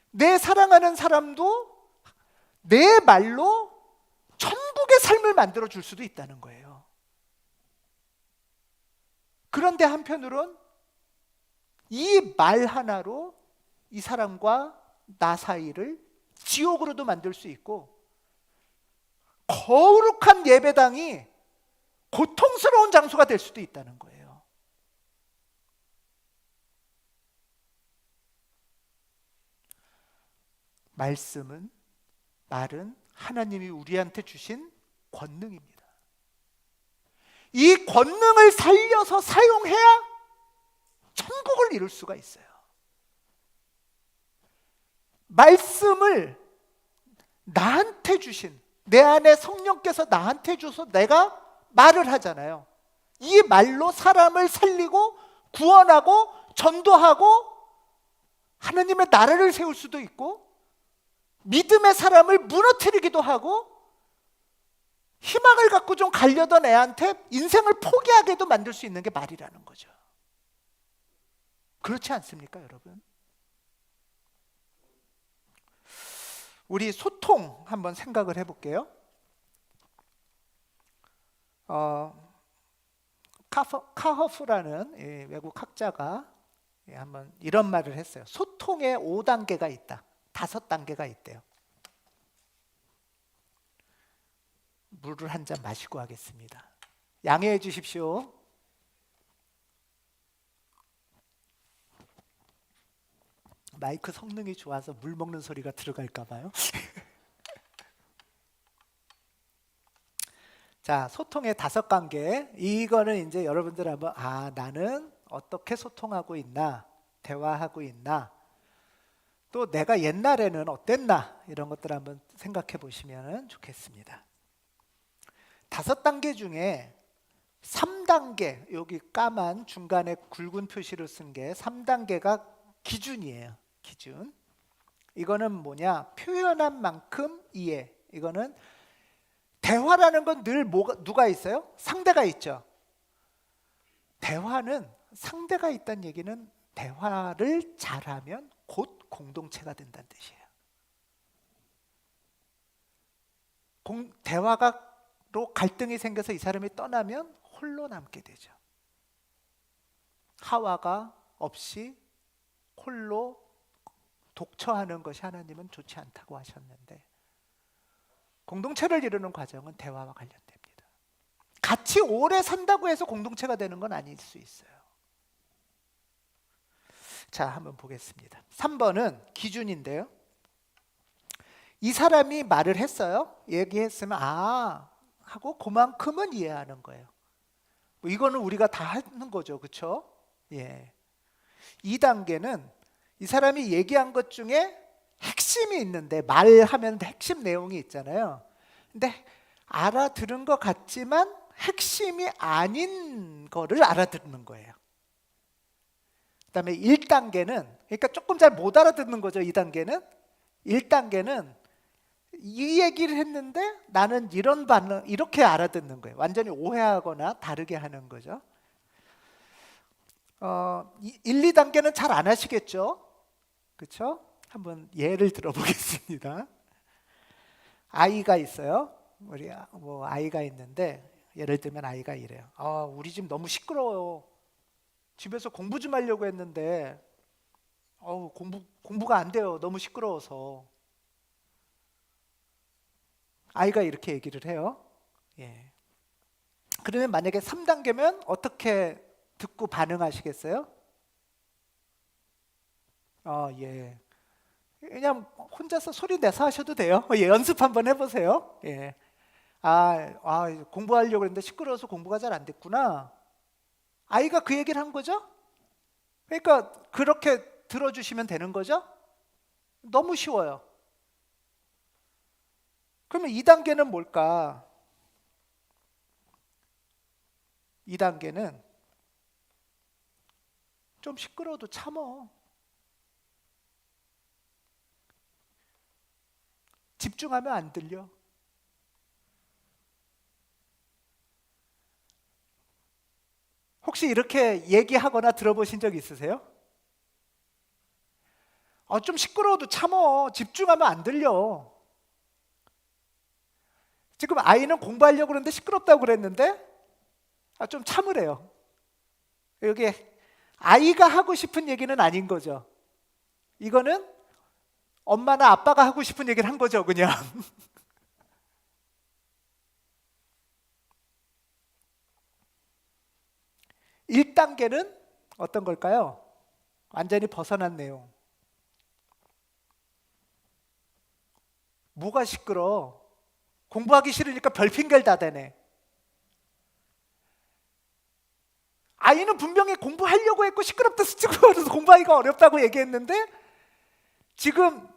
Speaker 1: 내 사랑하는 사람도 내 말로 천국의 삶을 만들어 줄 수도 있다는 거예요. 그런데 한편으론 이 말 하나로 이 사람과 나 사이를 지옥으로도 만들 수 있고 거룩한 예배당이 고통스러운 장소가 될 수도 있다는 거예요. 말은 하나님이 우리한테 주신 권능입니다. 이 권능을 살려서 사용해야 천국을 이룰 수가 있어요. 말씀을 나한테 주신, 내 안에 성령께서 나한테 줘서 내가 말을 하잖아요. 이 말로 사람을 살리고 구원하고 전도하고 하나님의 나라를 세울 수도 있고 믿음의 사람을 무너뜨리기도 하고 희망을 갖고 좀 가려던 애한테 인생을 포기하게도 만들 수 있는 게 말이라는 거죠. 그렇지 않습니까, 여러분? 우리 소통 한번 생각을 해볼게요. 카허프라는 외국 학자가 한번 이런 말을 했어요. 소통에 5단계가 있다. 5단계가 있대요. 물을 한 잔 마시고 하겠습니다. 양해해 주십시오. 마이크 성능이 좋아서 물 먹는 소리가 들어갈까 봐요. 자, 소통의 5단계. 이거는 이제 여러분들 한번 나는 어떻게 소통하고 있나, 대화하고 있나, 또 내가 옛날에는 어땠나 이런 것들 한번 생각해 보시면 좋겠습니다. 5단계 중에 3단계, 여기 까만 중간에 굵은 표시로 쓴 게 3단계가 기준이에요. 기준. 이거는 뭐냐? 표현한 만큼 이해. 이거는 대화라는 건 늘 누가 있어요? 상대가 있죠. 대화는 상대가 있다는 얘기는 대화를 잘하면 곧 공동체가 된다는 뜻이에요. 대화로 갈등이 생겨서 이 사람이 떠나면 홀로 남게 되죠. 하와가 없이 홀로 독처하는 것이 하나님은 좋지 않다고 하셨는데 공동체를 이루는 과정은 대화와 관련됩니다. 같이 오래 산다고 해서 공동체가 되는 건 아닐 수 있어요. 자, 한번 보겠습니다. 3번은 기준인데요. 이 사람이 말을 했어요. 얘기했으면 하고 그만큼은 이해하는 거예요. 이거는 우리가 다 하는 거죠. 그렇죠? 예. 2단계는 이 사람이 얘기한 것 중에 핵심이 있는데 말하면 핵심 내용이 있잖아요. 근데 알아들은 것 같지만 핵심이 아닌 거를 알아듣는 거예요. 그다음에 1단계는 그러니까 조금 잘 못 알아듣는 거죠. 2단계는 1단계는 이 얘기를 했는데 나는 이런 반응 이렇게 알아듣는 거예요. 완전히 오해하거나 다르게 하는 거죠. 1, 2단계는 잘 안 하시겠죠? 그렇죠? 한번 예를 들어보겠습니다. 아이가 있어요. 우리 아이가 있는데 예를 들면 아이가 이래요. 우리 집 너무 시끄러워요. 집에서 공부 좀 하려고 했는데 공부가 안 돼요. 너무 시끄러워서. 아이가 이렇게 얘기를 해요. 예. 그러면 만약에 3단계면 어떻게 듣고 반응하시겠어요? 예. 그냥 혼자서 소리 내서 하셔도 돼요. 예, 연습 한번 해보세요. 예. 공부하려고 했는데 시끄러워서 공부가 잘 안 됐구나. 아이가 그 얘기를 한 거죠? 그러니까 그렇게 들어주시면 되는 거죠? 너무 쉬워요. 그러면 2단계는 뭘까? 2단계는 좀 시끄러워도 참어. 집중하면 안 들려. 혹시 이렇게 얘기하거나 들어보신 적 있으세요? 좀 시끄러워도 참어. 집중하면 안 들려. 지금 아이는 공부하려고 그러는데 시끄럽다고 그랬는데 좀 참으래요. 여기 아이가 하고 싶은 얘기는 아닌 거죠. 이거는 엄마나 아빠가 하고 싶은 얘기를 한 거죠, 그냥. 1단계는 어떤 걸까요? 완전히 벗어난 내용. 뭐가 시끄러? 공부하기 싫으니까 별 핑계를 다 대네. 아이는 분명히 공부하려고 했고 시끄럽다 시끄러워서 공부하기가 어렵다고 얘기했는데 지금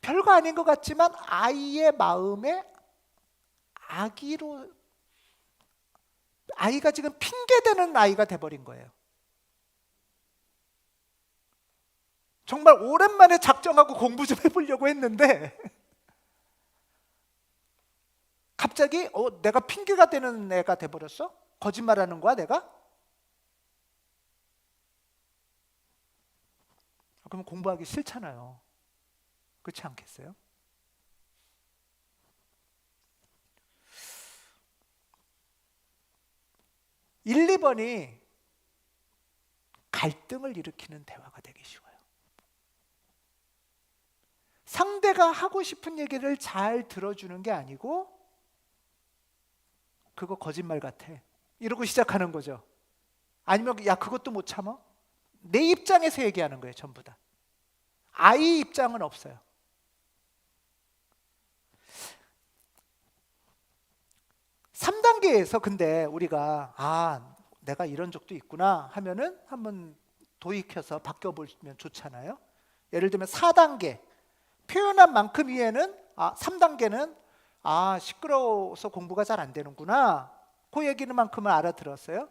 Speaker 1: 별거 아닌 것 같지만 아이의 마음에 아이가 지금 핑계대는 아이가 돼버린 거예요. 정말 오랜만에 작정하고 공부 좀 해보려고 했는데 갑자기 내가 핑계가 되는 애가 돼버렸어? 거짓말하는 거야 내가? 그러면 공부하기 싫잖아요. 그렇지 않겠어요? 일, 2번이 갈등을 일으키는 대화가 되기 쉬워요. 상대가 하고 싶은 얘기를 잘 들어주는 게 아니고 그거 거짓말 같아. 이러고 시작하는 거죠. 아니면 야 그것도 못 참아? 내 입장에서 얘기하는 거예요. 전부 다. 아이 입장은 없어요. 3단계에서 근데 우리가 내가 이런 적도 있구나 하면은 한번 도입해서 바뀌어보면 좋잖아요. 예를 들면 4단계 표현한 만큼 이해는 3단계는 시끄러워서 공부가 잘 안 되는구나. 그 얘기는 만큼은 알아들었어요.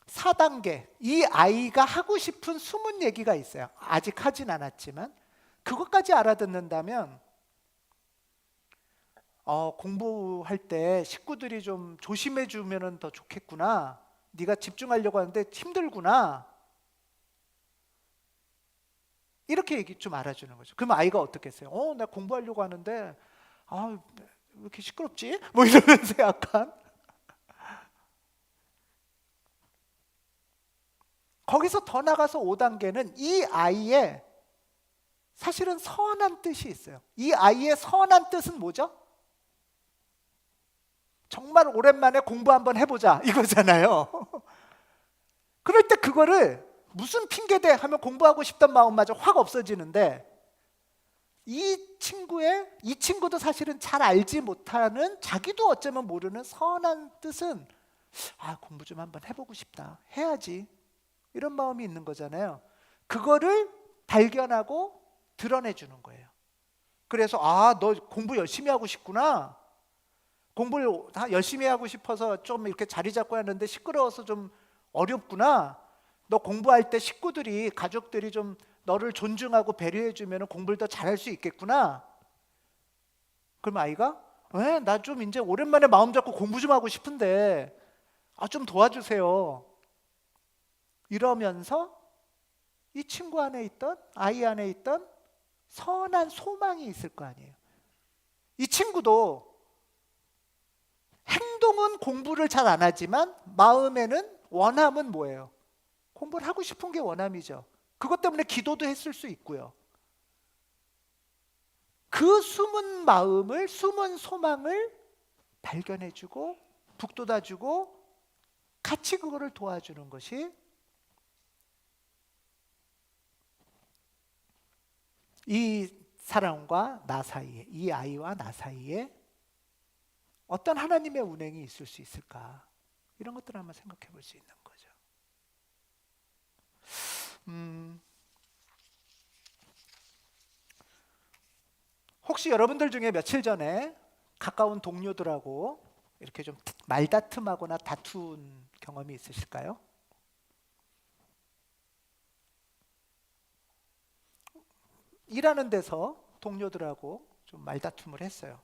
Speaker 1: 4단계 이 아이가 하고 싶은 숨은 얘기가 있어요. 아직 하진 않았지만 그것까지 알아듣는다면 공부할 때 식구들이 좀 조심해 주면 더 좋겠구나. 네가 집중하려고 하는데 힘들구나. 이렇게 얘기 좀 알아주는 거죠. 그럼 아이가 어떻겠어요? 나 공부하려고 하는데 왜 이렇게 시끄럽지? 뭐 이러면서 약간 거기서 더 나가서 5단계는 이 아이의 사실은 선한 뜻이 있어요. 이 아이의 선한 뜻은 뭐죠? 정말 오랜만에 공부 한번 해보자 이거잖아요. 그럴 때 그거를 무슨 핑계대 하면 공부하고 싶던 마음마저 확 없어지는데 이 친구도 사실은 잘 알지 못하는 자기도 어쩌면 모르는 선한 뜻은 공부 좀 한번 해보고 싶다. 해야지. 이런 마음이 있는 거잖아요. 그거를 발견하고 드러내주는 거예요. 그래서 너 공부 열심히 하고 싶구나. 공부를 열심히 하고 싶어서 좀 이렇게 자리 잡고 하는데 시끄러워서 좀 어렵구나. 너 공부할 때 식구들이 가족들이 좀 너를 존중하고 배려해 주면 공부를 더 잘할 수 있겠구나. 그럼 아이가 나 좀 이제 오랜만에 마음 잡고 공부 좀 하고 싶은데 좀 도와주세요. 이러면서 이 친구 안에 있던 아이 안에 있던 선한 소망이 있을 거 아니에요. 이 친구도 행동은 공부를 잘 안 하지만 마음에는 원함은 뭐예요? 공부를 하고 싶은 게 원함이죠. 그것 때문에 기도도 했을 수 있고요. 그 숨은 마음을, 숨은 소망을 발견해주고 북돋아주고 같이 그거를 도와주는 것이 이 사람과 나 사이에, 이 아이와 나 사이에 어떤 하나님의 운행이 있을 수 있을까? 이런 것들을 한번 생각해 볼 수 있는 거죠. 혹시 여러분들 중에 며칠 전에 가까운 동료들하고 이렇게 좀 말다툼하거나 다툰 경험이 있으실까요? 일하는 데서 동료들하고 좀 말다툼을 했어요.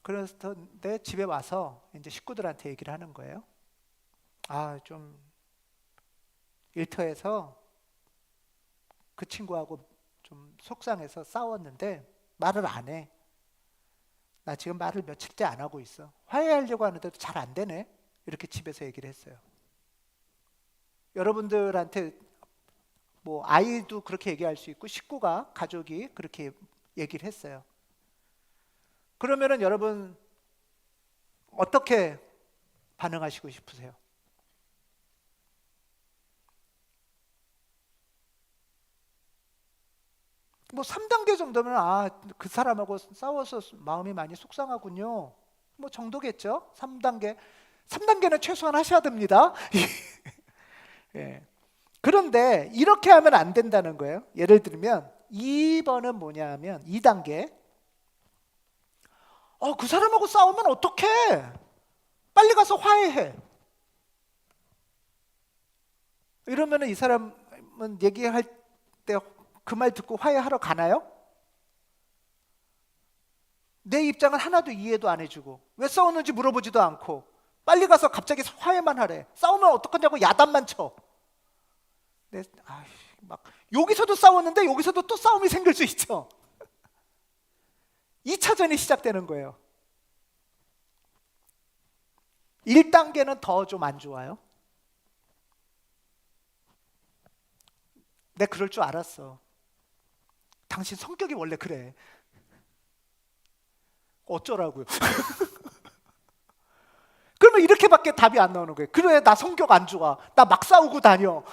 Speaker 1: 그런데 집에 와서 이제 식구들한테 얘기를 하는 거예요. 아, 좀 일터에서 그 친구하고 좀 속상해서 싸웠는데 말을 안 해. 나 지금 말을 며칠째 안 하고 있어. 화해하려고 하는데도 잘 안 되네. 이렇게 집에서 얘기를 했어요. 여러분들한테 뭐 아이도 그렇게 얘기할 수 있고 식구가 가족이 그렇게 얘기를 했어요. 그러면은 여러분 어떻게 반응하시고 싶으세요? 뭐 3단계 정도면 아, 그 사람하고 싸워서 마음이 많이 속상하군요. 뭐 정도겠죠? 3단계. 3단계는 최소한 하셔야 됩니다. 예. 그런데 이렇게 하면 안 된다는 거예요. 예를 들면 2번은 뭐냐 하면 2단계. 그 사람하고 싸우면 어떡해? 빨리 가서 화해해. 이러면 이 사람은 얘기할 때 그 말 듣고 화해하러 가나요? 내 입장은 하나도 이해도 안 해주고 왜 싸웠는지 물어보지도 않고 빨리 가서 갑자기 화해만 하래. 싸우면 어떡하냐고 야단만 쳐. 막 여기서도 싸웠는데 여기서도 또 싸움이 생길 수 있죠. 2차전이 시작되는 거예요. 1단계는 더 좀 안 좋아요. 내가 그럴 줄 알았어. 당신 성격이 원래 그래. 어쩌라고요? 그러면 이렇게밖에 답이 안 나오는 거예요. 그래, 나 성격 안 좋아. 나 막 싸우고 다녀.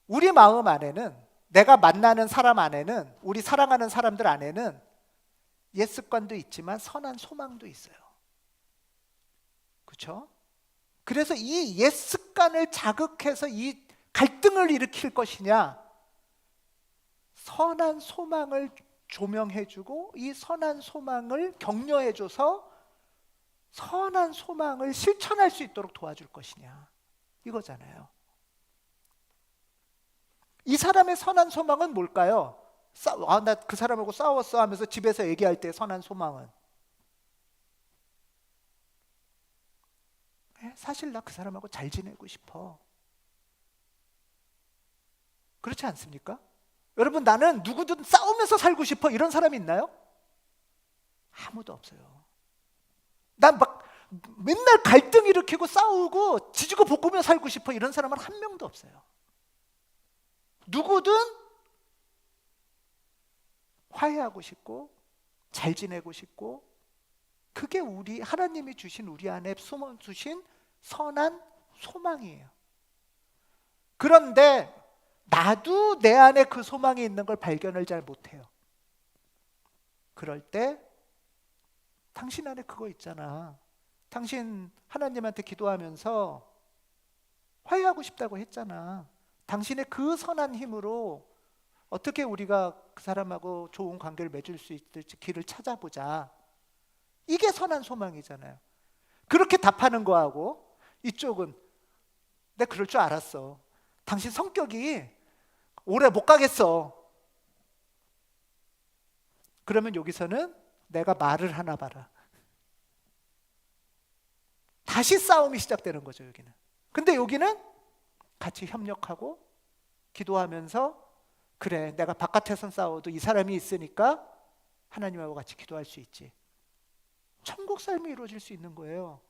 Speaker 1: 우리 마음 안에는, 내가 만나는 사람 안에는, 우리 사랑하는 사람들 안에는 옛 습관도 있지만 선한 소망도 있어요. 그렇죠? 그래서 이 옛 습관을 자극해서 이 갈등을 일으킬 것이냐, 선한 소망을 조명해주고 이 선한 소망을 격려해줘서 선한 소망을 실천할 수 있도록 도와줄 것이냐, 이거잖아요. 이 사람의 선한 소망은 뭘까요? 나 그 사람하고 싸웠어 하면서 집에서 얘기할 때 선한 소망은 사실 나 그 사람하고 잘 지내고 싶어. 그렇지 않습니까? 여러분, 나는 누구든 싸우면서 살고 싶어, 이런 사람이 있나요? 아무도 없어요. 난 막 맨날 갈등 일으키고 싸우고 지지고 볶으며 살고 싶어, 이런 사람은 한 명도 없어요. 누구든 화해하고 싶고 잘 지내고 싶고, 그게 우리 하나님이 주신 우리 안에 숨어 주신 선한 소망이에요. 그런데 나도 내 안에 그 소망이 있는 걸 발견을 잘 못해요. 그럴 때 당신 안에 그거 있잖아. 당신 하나님한테 기도하면서 화해하고 싶다고 했잖아. 당신의 그 선한 힘으로 어떻게 우리가 그 사람하고 좋은 관계를 맺을 수 있을지 길을 찾아보자. 이게 선한 소망이잖아요. 그렇게 답하는 거하고 이쪽은 내가 그럴 줄 알았어. 당신 성격이 오래 못 가겠어. 그러면 여기서는 내가 말을 하나 봐라. 다시 싸움이 시작되는 거죠, 여기는. 근데 여기는 같이 협력하고 기도하면서 그래, 내가 바깥에선 싸워도 이 사람이 있으니까 하나님하고 같이 기도할 수 있지. 천국 삶이 이루어질 수 있는 거예요.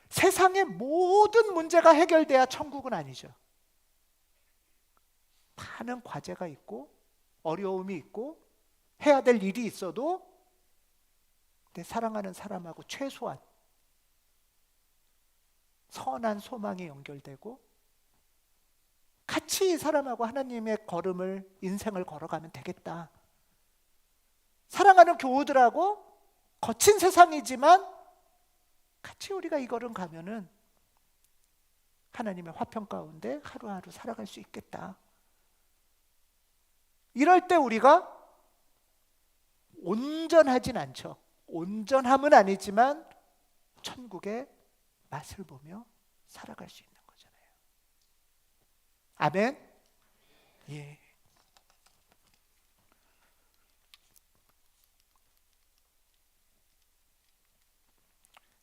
Speaker 1: 세상의 모든 문제가 해결돼야 천국은 아니죠. 많은 과제가 있고 어려움이 있고 해야 될 일이 있어도 내 사랑하는 사람하고 최소한 선한 소망이 연결되고 같이 이 사람하고 하나님의 걸음을, 인생을 걸어가면 되겠다. 사랑하는 교우들하고 거친 세상이지만 같이 우리가 이 걸음 가면은 하나님의 화평 가운데 하루하루 살아갈 수 있겠다. 이럴 때 우리가 온전하진 않죠. 온전함은 아니지만 천국의 맛을 보며 살아갈 수 있는 거잖아요. 아멘? 예.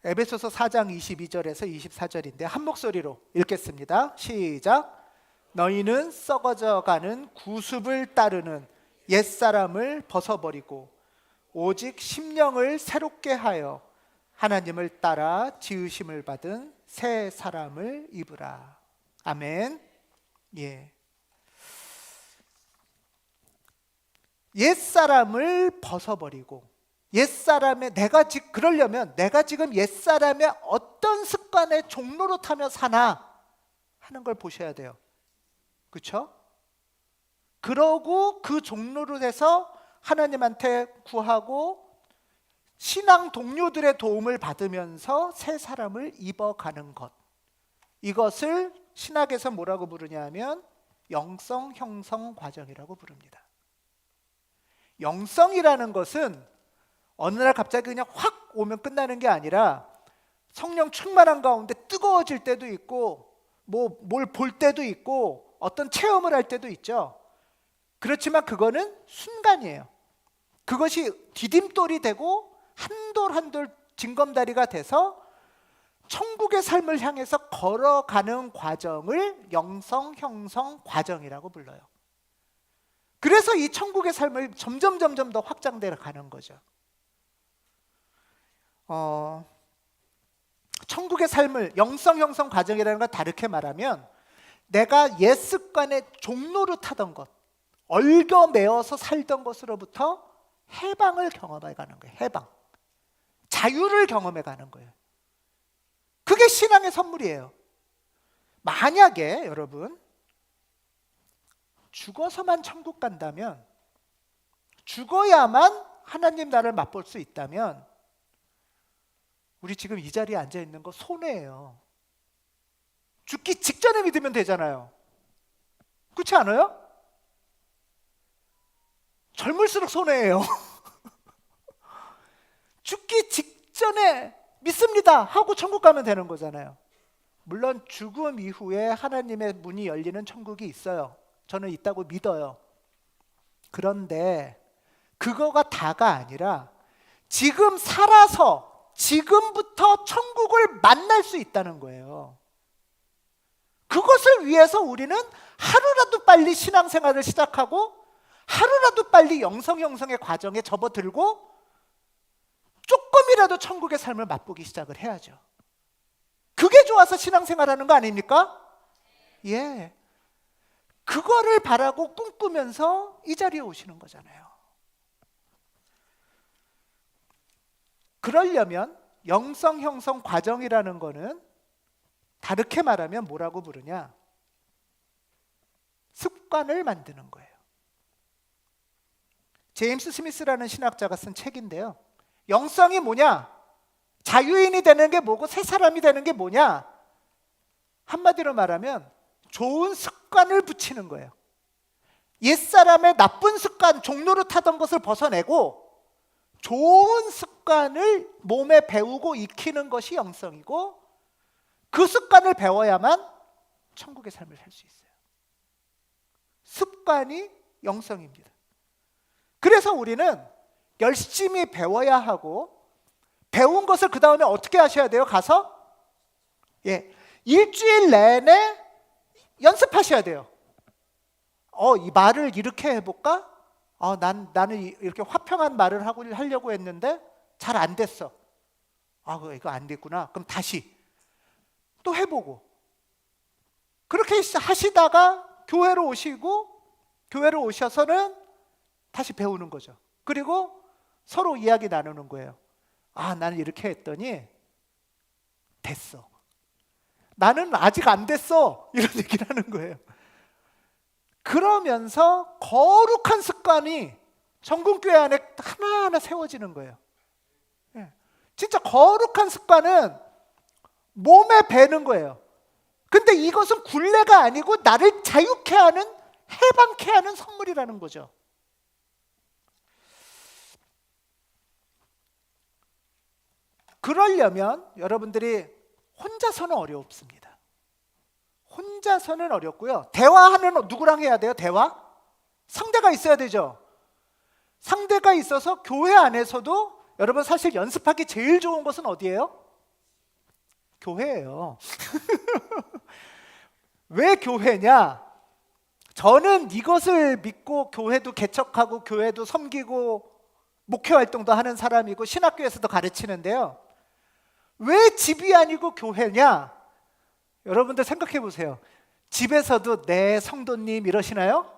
Speaker 1: 에베소서 4장 22절에서 24절인데 한 목소리로 읽겠습니다. 시작. 너희는 썩어져 가는 구습을 따르는 옛사람을 벗어버리고 오직 심령을 새롭게 하여 하나님을 따라 지으심을 받은 새 사람을 입으라. 아멘. 예. 옛사람을 벗어버리고 옛사람의 그러려면 내가 지금 옛사람의 어떤 습관의 종로로 타며 사나 하는 걸 보셔야 돼요. 그렇죠? 그러고 그 종로로 해서 하나님한테 구하고 신앙 동료들의 도움을 받으면서 새 사람을 입어가는 것, 이것을 신학에서 뭐라고 부르냐 하면 영성 형성 과정이라고 부릅니다. 영성이라는 것은 어느 날 갑자기 그냥 확 오면 끝나는 게 아니라 성령 충만한 가운데 뜨거워질 때도 있고 뭘 볼 때도 있고 어떤 체험을 할 때도 있죠. 그렇지만 그거는 순간이에요. 그것이 디딤돌이 되고 한돌 한돌 징검다리가 돼서 천국의 삶을 향해서 걸어가는 과정을 영성 형성 과정이라고 불러요. 그래서 이 천국의 삶을 점점 더 확장되어 가는 거죠. 천국의 삶을 영성 형성 과정이라는 건 다르게 말하면 내가 옛 습관의 종로로 타던 것, 얽어매어서 살던 것으로부터 해방을 경험해 가는 거예요. 해방, 자유를 경험해 가는 거예요. 그게 신앙의 선물이에요. 만약에 여러분 죽어서만 천국 간다면, 죽어야만 하나님 나라를 맛볼 수 있다면 우리 지금 이 자리에 앉아 있는 거 손해예요. 죽기 직전에 믿으면 되잖아요. 그렇지 않아요? 젊을수록 손해예요. 죽기 직전에 믿습니다 하고 천국 가면 되는 거잖아요. 물론 죽음 이후에 하나님의 문이 열리는 천국이 있어요. 저는 있다고 믿어요. 그런데 그거가 다가 아니라 지금 살아서 지금부터 천국을 만날 수 있다는 거예요. 그것을 위해서 우리는 하루라도 빨리 신앙생활을 시작하고 하루라도 빨리 영성 형성의 과정에 접어들고 조금이라도 천국의 삶을 맛보기 시작을 해야죠. 그게 좋아서 신앙생활하는 거 아닙니까? 예. 그거를 바라고 꿈꾸면서 이 자리에 오시는 거잖아요. 그러려면 영성 형성 과정이라는 거는 다르게 말하면 뭐라고 부르냐? 습관을 만드는 거예요. 제임스 스미스라는 신학자가 쓴 책인데요. 영성이 뭐냐? 자유인이 되는 게 뭐고 새 사람이 되는 게 뭐냐? 한마디로 말하면 좋은 습관을 붙이는 거예요. 옛사람의 나쁜 습관, 종로로 타던 것을 벗어내고 좋은 습관을 몸에 배우고 익히는 것이 영성이고, 그 습관을 배워야만 천국의 삶을 살 수 있어요. 습관이 영성입니다. 그래서 우리는 열심히 배워야 하고, 배운 것을 그 다음에 어떻게 하셔야 돼요? 가서 일주일 내내 연습하셔야 돼요. 이 말을 이렇게 해볼까? 나는 이렇게 화평한 말을 하려고 했는데 잘 안 됐어. 이거 안 됐구나. 그럼 다시 또 해보고. 그렇게 하시다가 교회로 오셔서는 다시 배우는 거죠. 그리고 서로 이야기 나누는 거예요. 나는 이렇게 했더니 됐어. 나는 아직 안 됐어. 이런 얘기를 하는 거예요. 그러면서 거룩한 습관이 정금교회 안에 하나하나 세워지는 거예요. 예. 진짜 거룩한 습관은 몸에 배는 거예요. 근데 이것은 굴레가 아니고 나를 자유케 하는, 해방케 하는 선물이라는 거죠. 그러려면 여러분들이 혼자서는 어렵습니다. 혼자서는 어렵고요. 대화하는 누구랑 해야 돼요? 대화? 상대가 있어야 되죠. 상대가 있어서 교회 안에서도 여러분 사실 연습하기 제일 좋은 것은 어디예요? 교회예요. 왜 교회냐? 저는 이것을 믿고 교회도 개척하고 교회도 섬기고 목회 활동도 하는 사람이고 신학교에서도 가르치는데요. 왜 집이 아니고 교회냐? 여러분들 생각해 보세요. 집에서도 네 성도님 이러시나요?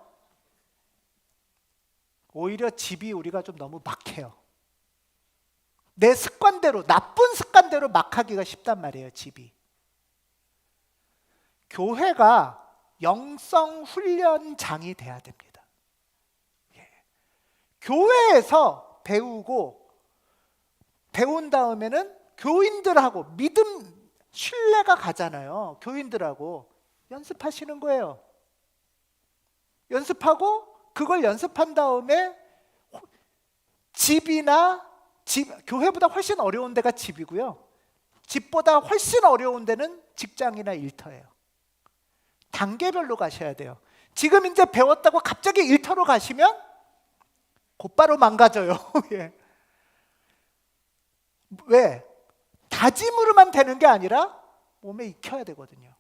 Speaker 1: 오히려 집이 우리가 좀 너무 막해요. 내 습관대로, 나쁜 습관대로 막 하기가 쉽단 말이에요, 집이. 교회가 영성 훈련장이 돼야 됩니다. 예. 교회에서 배운 다음에는 교인들하고 믿음, 신뢰가 가잖아요. 교인들하고 연습하시는 거예요. 연습하고 그걸 연습한 다음에 교회보다 훨씬 어려운 데가 집이고요. 집보다 훨씬 어려운 데는 직장이나 일터예요. 단계별로 가셔야 돼요. 지금 이제 배웠다고 갑자기 일터로 가시면 곧바로 망가져요. 예. 왜? 다짐으로만 되는 게 아니라 몸에 익혀야 되거든요.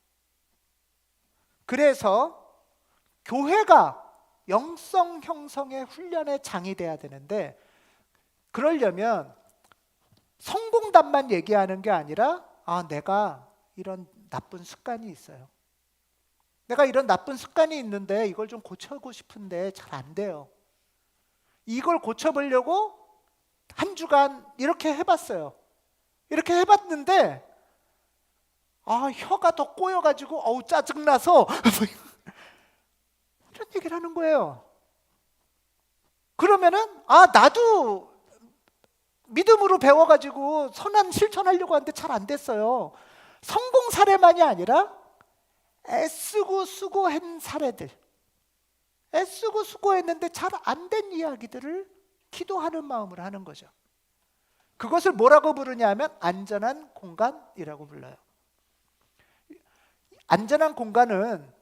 Speaker 1: 그래서 교회가 영성 형성의 훈련의 장이 돼야 되는데, 그러려면 성공담만 얘기하는 게 아니라 내가 이런 나쁜 습관이 있어요. 내가 이런 나쁜 습관이 있는데 이걸 좀 고쳐보고 싶은데 잘 안 돼요. 이걸 고쳐보려고 한 주간 이렇게 해봤어요. 이렇게 해봤는데 혀가 더 꼬여가지고 짜증나서 이런 얘기를 하는 거예요. 그러면은 나도 믿음으로 배워가지고 선한 실천하려고 하는데 잘 안 됐어요. 성공 사례만이 아니라 애쓰고 수고한 사례들, 애쓰고 수고했는데 잘 안 된 이야기들을 기도하는 마음으로 하는 거죠. 그것을 뭐라고 부르냐면 안전한 공간이라고 불러요. 안전한 공간은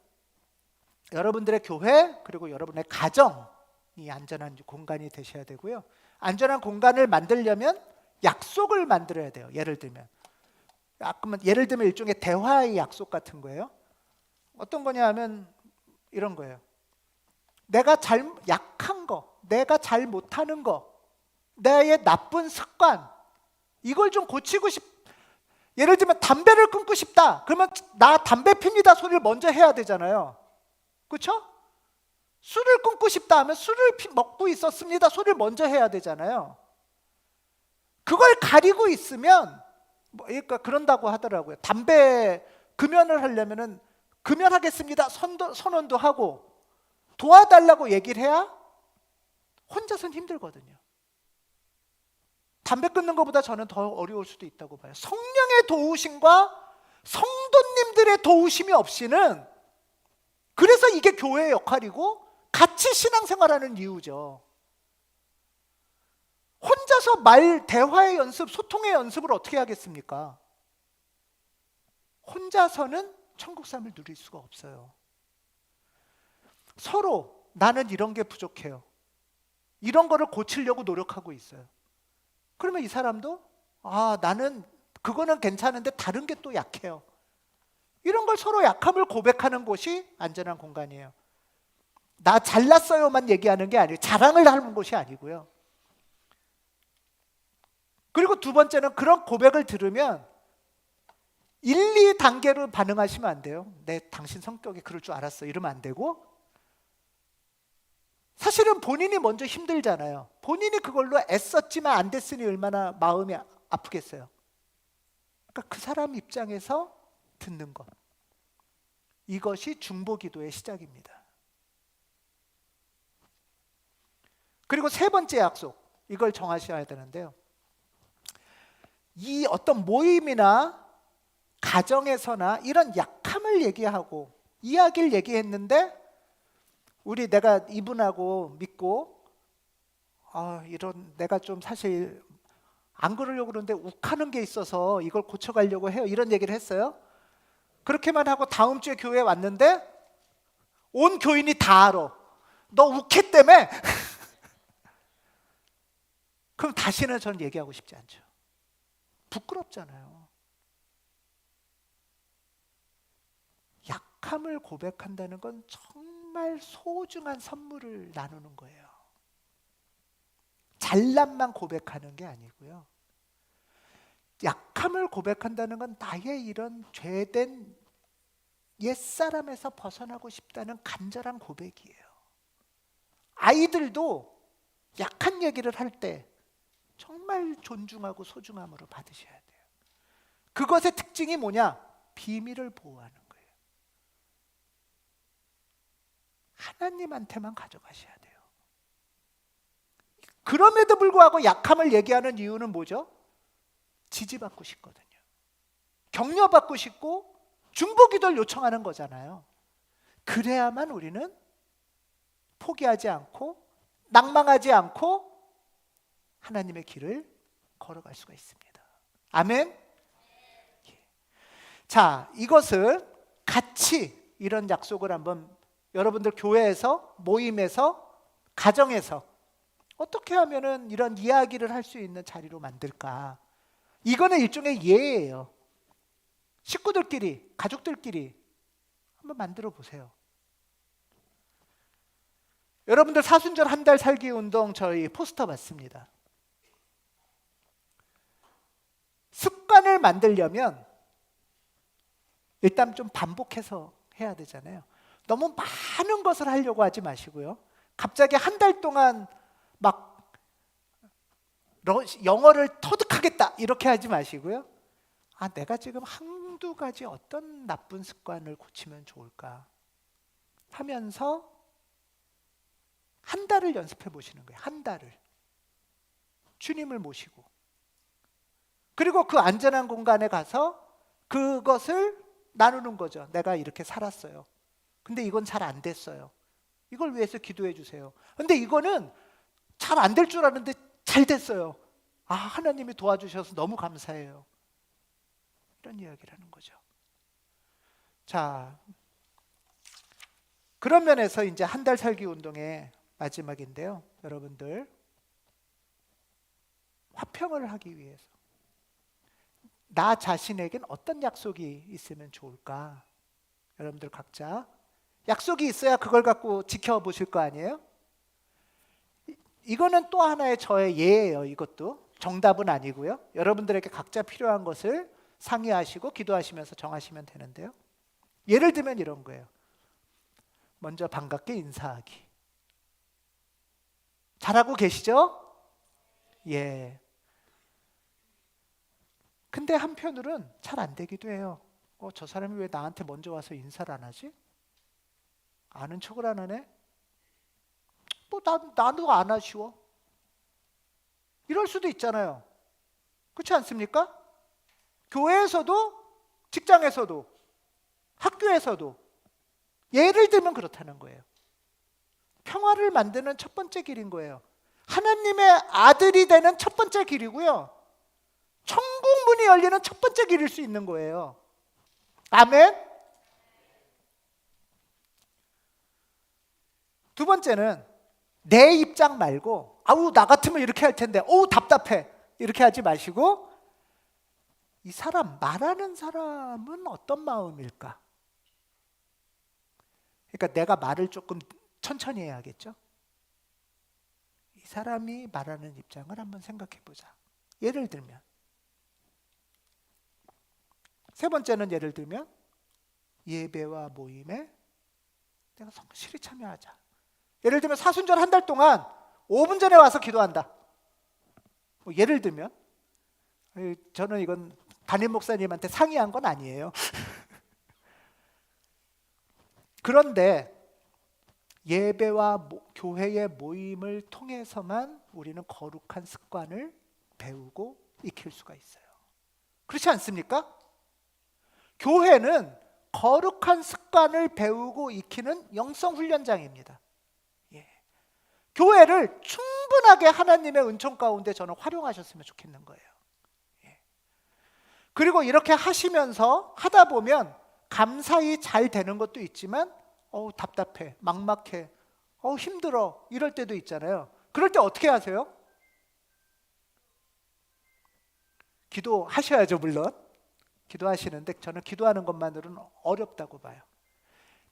Speaker 1: 여러분들의 교회 그리고 여러분의 가정이 안전한 공간이 되셔야 되고요. 안전한 공간을 만들려면 약속을 만들어야 돼요. 예를 들면 일종의 대화의 약속 같은 거예요. 어떤 거냐 하면 이런 거예요. 내가 약한 거, 내가 잘 못하는 거, 나의 나쁜 습관, 이걸 좀 고치고 예를 들면 담배를 끊고 싶다. 그러면 나 담배 핍니다 소리를 먼저 해야 되잖아요. 그렇죠? 술을 끊고 싶다 하면 술을 먹고 있었습니다 소리를 먼저 해야 되잖아요. 그걸 가리고 있으면 그러니까 그런다고 하더라고요. 담배 금연을 하려면은 금연하겠습니다 선언도 하고 도와달라고 얘기를 해야 혼자서는 힘들거든요. 담배 끊는 것보다 저는 더 어려울 수도 있다고 봐요. 성령의 도우심과 성도님들의 도우심이 없이는, 그래서 이게 교회의 역할이고 같이 신앙생활하는 이유죠. 혼자서 대화의 연습, 소통의 연습을 어떻게 하겠습니까? 혼자서는 천국 삶을 누릴 수가 없어요. 서로 나는 이런 게 부족해요. 이런 거를 고치려고 노력하고 있어요. 그러면 이 사람도 나는 그거는 괜찮은데 다른 게 또 약해요. 이런 걸 서로 약함을 고백하는 곳이 안전한 공간이에요. 나 잘났어요만 얘기하는 게 아니에요. 자랑을 하는 곳이 아니고요. 그리고 두 번째는 그런 고백을 들으면 1, 2단계로 반응하시면 안 돼요. 당신 성격이 그럴 줄 알았어 이러면 안 되고, 사실은 본인이 먼저 힘들잖아요. 본인이 그걸로 애썼지만 안 됐으니 얼마나 마음이 아프겠어요. 그러니까 그 사람 입장에서 듣는 것, 이것이 중보기도의 시작입니다. 그리고 세 번째 약속, 이걸 정하셔야 되는데요. 이 어떤 모임이나 가정에서나 이런 약함을 얘기하고 이야기를 얘기했는데 내가 이분하고 믿고 이런 내가 좀 사실 안 그러려고 그러는데 욱하는 게 있어서 이걸 고쳐가려고 해요. 이런 얘기를 했어요. 그렇게만 하고 다음 주에 교회에 왔는데 온 교인이 다 알아. 너 욱했다며? 그럼 다시는 전 얘기하고 싶지 않죠. 부끄럽잖아요. 약함을 고백한다는 건 정말 소중한 선물을 나누는 거예요. 잘남만 고백하는 게 아니고요. 약함을 고백한다는 건 나의 이런 죄된 옛사람에서 벗어나고 싶다는 간절한 고백이에요. 아이들도 약한 얘기를 할 때 정말 존중하고 소중함으로 받으셔야 돼요. 그것의 특징이 뭐냐? 비밀을 보호하는 거예요. 하나님한테만 가져가셔야 돼요. 그럼에도 불구하고 약함을 얘기하는 이유는 뭐죠? 지지받고 싶거든요. 격려받고 싶고 중보기도를 요청하는 거잖아요. 그래야만 우리는 포기하지 않고 낭망하지 않고 하나님의 길을 걸어갈 수가 있습니다. 아멘. 자, 이것을 같이 이런 약속을 한번 여러분들 교회에서, 모임에서, 가정에서 어떻게 하면은 이런 이야기를 할 수 있는 자리로 만들까? 이거는 일종의 예예요. 식구들끼리, 가족들끼리 한번 만들어 보세요. 여러분들 사순절 한 달 살기 운동 저희 포스터 받습니다. 습관을 만들려면 일단 좀 반복해서 해야 되잖아요. 너무 많은 것을 하려고 하지 마시고요. 갑자기 한 달 동안 막 영어를 터득하겠다 이렇게 하지 마시고요. 내가 지금 한두 가지 어떤 나쁜 습관을 고치면 좋을까 하면서 한 달을 연습해 보시는 거예요. 한 달을. 주님을 모시고. 그리고 그 안전한 공간에 가서 그것을 나누는 거죠. 내가 이렇게 살았어요. 근데 이건 잘 안 됐어요. 이걸 위해서 기도해 주세요. 근데 이거는 잘 안 될 줄 알았는데 잘 됐어요. 하나님이 도와주셔서 너무 감사해요. 이런 이야기를 하는 거죠. 자, 그런 면에서 이제 한 달 살기 운동의 마지막인데요. 여러분들 화평을 하기 위해서 나 자신에겐 어떤 약속이 있으면 좋을까? 여러분들 각자 약속이 있어야 그걸 갖고 지켜보실 거 아니에요? 이거는 또 하나의 저의 예예요. 이것도 정답은 아니고요. 여러분들에게 각자 필요한 것을 상의하시고 기도하시면서 정하시면 되는데요. 예를 들면 이런 거예요. 먼저 반갑게 인사하기. 잘하고 계시죠? 예. 근데 한편으로는 잘 안 되기도 해요. 저 사람이 왜 나한테 먼저 와서 인사를 안 하지? 아는 척을 안 하네? 나도 안 아쉬워. 이럴 수도 있잖아요. 그렇지 않습니까? 교회에서도, 직장에서도, 학교에서도 예를 들면 그렇다는 거예요. 평화를 만드는 첫 번째 길인 거예요. 하나님의 아들이 되는 첫 번째 길이고요. 천국 문이 열리는 첫 번째 길일 수 있는 거예요. 아멘. 두 번째는 내 입장 말고 나 같으면 이렇게 할 텐데 답답해 이렇게 하지 마시고 이 사람, 말하는 사람은 어떤 마음일까? 그러니까 내가 말을 조금 천천히 해야겠죠? 이 사람이 말하는 입장을 한번 생각해 보자. 예를 들면 세 번째는 예를 들면 예배와 모임에 내가 성실히 참여하자. 예를 들면 사순절 한 달 동안 5분 전에 와서 기도한다. 예를 들면 저는 이건 담임 목사님한테 상의한 건 아니에요. 그런데 예배와 교회의 모임을 통해서만 우리는 거룩한 습관을 배우고 익힐 수가 있어요. 그렇지 않습니까? 교회는 거룩한 습관을 배우고 익히는 영성 훈련장입니다. 예. 교회를 충분하게 하나님의 은총 가운데 저는 활용하셨으면 좋겠는 거예요. 예. 그리고 이렇게 하다 보면 감사히 잘 되는 것도 있지만 답답해, 막막해, 힘들어 이럴 때도 있잖아요. 그럴 때 어떻게 하세요? 기도하셔야죠, 물론. 기도하시는데 저는 기도하는 것만으로는 어렵다고 봐요.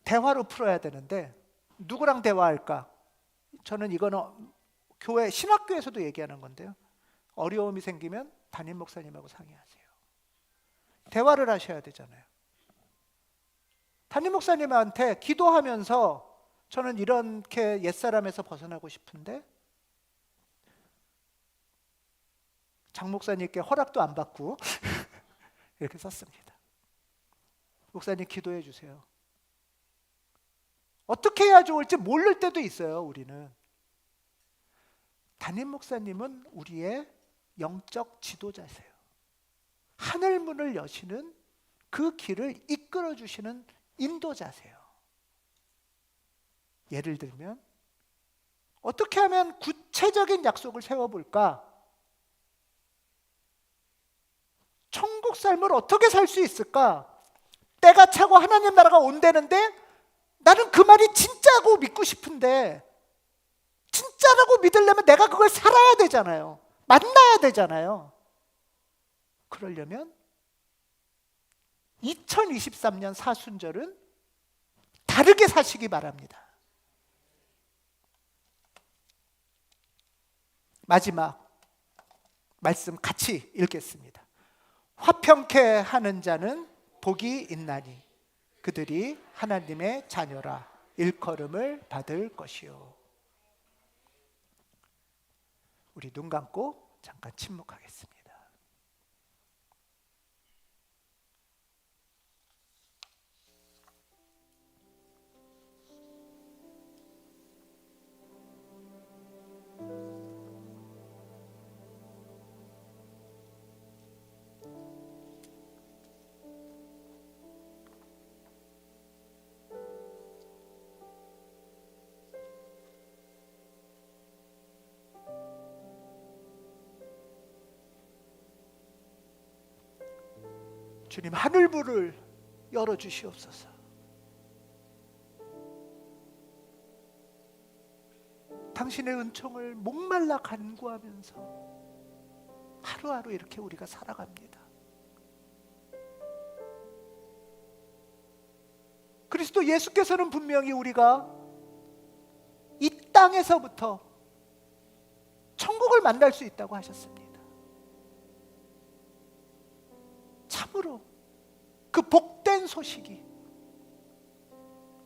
Speaker 1: 대화로 풀어야 되는데 누구랑 대화할까? 저는 이거는 교회, 신학교에서도 얘기하는 건데요. 어려움이 생기면 담임 목사님하고 상의하세요. 대화를 하셔야 되잖아요. 담임 목사님한테 기도하면서 저는 이렇게 옛사람에서 벗어나고 싶은데 장 목사님께 허락도 안 받고 이렇게 썼습니다. 목사님 기도해 주세요. 어떻게 해야 좋을지 모를 때도 있어요. 우리는. 담임 목사님은 우리의 영적 지도자세요. 하늘 문을 여시는 그 길을 이끌어 주시는 인도자세요. 예를 들면 어떻게 하면 구체적인 약속을 세워볼까? 천국 삶을 어떻게 살 수 있을까? 때가 차고 하나님 나라가 온다는데 나는 그 말이 진짜고 믿고 싶은데 진짜라고 믿으려면 내가 그걸 살아야 되잖아요. 만나야 되잖아요. 그러려면 2023년 사순절은 다르게 사시기 바랍니다. 마지막 말씀 같이 읽겠습니다. 화평케 하는 자는 복이 있나니 그들이 하나님의 자녀라 일컬음을 받을 것이요. 우리 눈 감고 잠깐 침묵하겠습니다. 주님, 하늘문을 열어주시옵소서. 당신의 은총을 목말라 간구하면서 하루하루 이렇게 우리가 살아갑니다. 그리스도 예수께서는 분명히 우리가 이 땅에서부터 천국을 만날 수 있다고 하셨습니다. 참으로 그 복된 소식이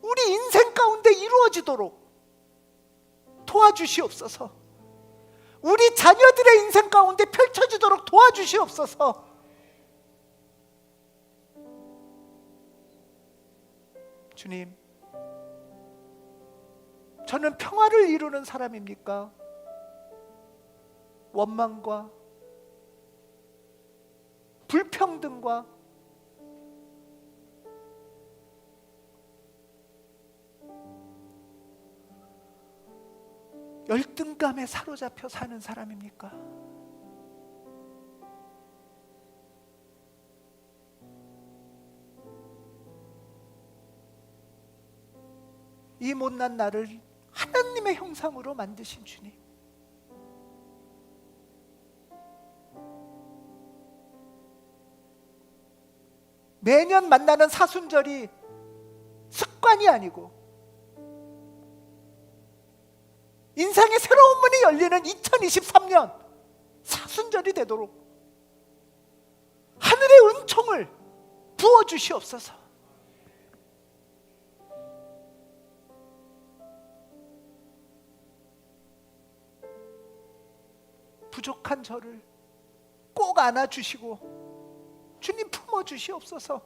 Speaker 1: 우리 인생 가운데 이루어지도록 도와주시옵소서. 우리 자녀들의 인생 가운데 펼쳐지도록 도와주시옵소서. 주님, 저는 평화를 이루는 사람입니까? 원망과 불평등과 열등감에 사로잡혀 사는 사람입니까? 이 못난 나를 하나님의 형상으로 만드신 주님, 매년 만나는 사순절이 습관이 아니고 인생의 새로운 문이 열리는 2023년 사순절이 되도록 하늘의 은총을 부어주시옵소서. 부족한 저를 꼭 안아주시고 주님 품어주시옵소서.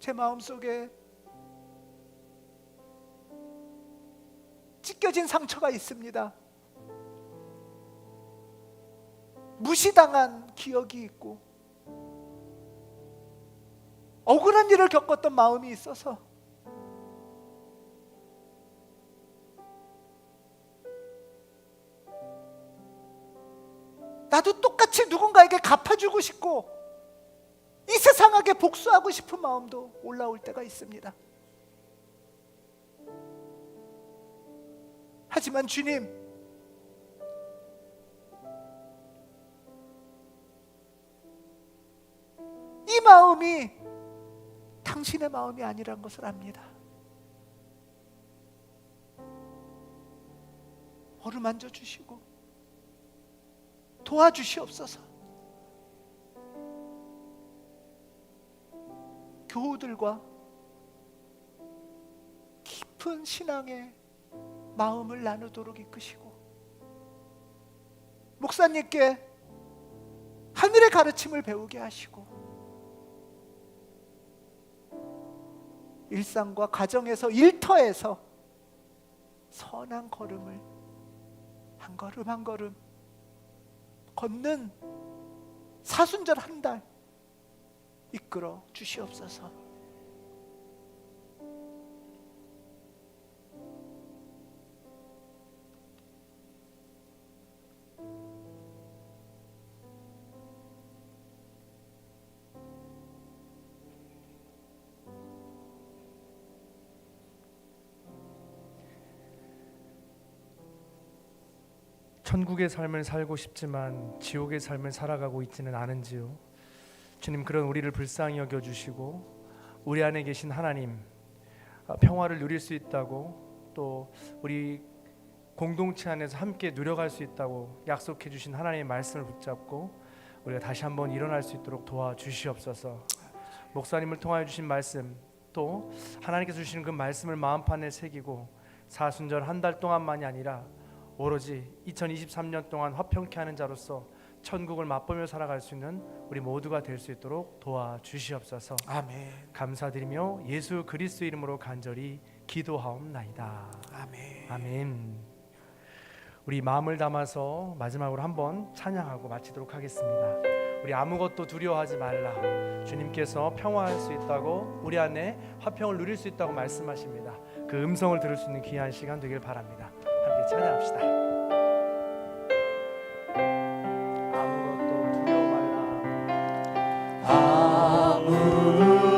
Speaker 1: 제 마음속에 찢겨진 상처가 있습니다. 무시당한 기억이 있고 억울한 일을 겪었던 마음이 있어서 나도 똑같이 누군가에게 갚아주고 싶고 이 세상에게 복수하고 싶은 마음도 올라올 때가 있습니다. 하지만 주님, 이 마음이 당신의 마음이 아니란 것을 압니다. 어루만져 주시고 도와주시옵소서. 교우들과 깊은 신앙의 마음을 나누도록 이끄시고 목사님께 하늘의 가르침을 배우게 하시고 일상과 가정에서 일터에서 선한 걸음을 한 걸음 한 걸음 걷는 사순절 한 달 이끌어 주시옵소서.
Speaker 2: 천국의 삶을 살고 싶지만 지옥의 삶을 살아가고 있지는 않은지요. 주님, 그런 우리를 불쌍히 여겨주시고 우리 안에 계신 하나님 평화를 누릴 수 있다고, 또 우리 공동체 안에서 함께 누려갈 수 있다고 약속해 주신 하나님의 말씀을 붙잡고 우리가 다시 한번 일어날 수 있도록 도와주시옵소서. 목사님을 통하여 주신 말씀, 또 하나님께서 주시는 그 말씀을 마음판에 새기고 사순절 한 달 동안만이 아니라 오로지 2023년 동안 화평케 하는 자로서 천국을 맛보며 살아갈 수 있는 우리 모두가 될 수 있도록 도와주시옵소서.
Speaker 1: 아멘.
Speaker 2: 감사드리며 예수 그리스도 이름으로 간절히 기도하옵나이다.
Speaker 1: 아멘.
Speaker 2: 아멘. 우리 마음을 담아서 마지막으로 한번 찬양하고 마치도록 하겠습니다. 우리 아무것도 두려워하지 말라. 주님께서 평화할 수 있다고, 우리 안에 화평을 누릴 수 있다고 말씀하십니다. 그 음성을 들을 수 있는 귀한 시간 되길 바랍니다. 함께 찬양합시다. 아무것도 두려워 말라.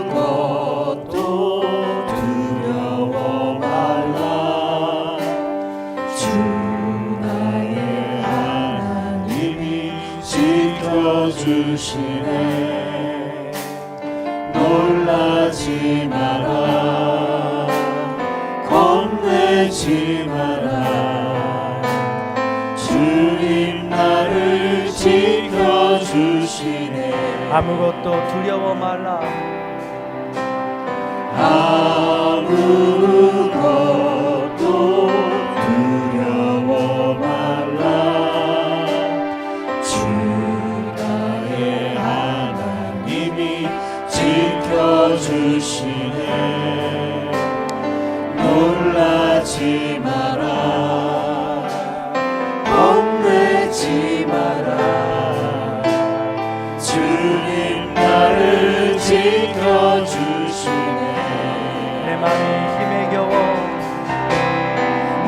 Speaker 3: 아무것도 두려워 말라. 주 나의 하나님이 지켜주시네. 놀라지 마라. 겁내지 마라. 주님 나를 지켜주시네.
Speaker 2: 아무것도 두려워 말라.
Speaker 3: 아무것도 두려워 말라. 주 나의 하나님이 지켜주시네. 놀라지 마라. 겁내지 마라. 주님 나를 지켜주시네.
Speaker 2: 내 맘이 힘에 겨워,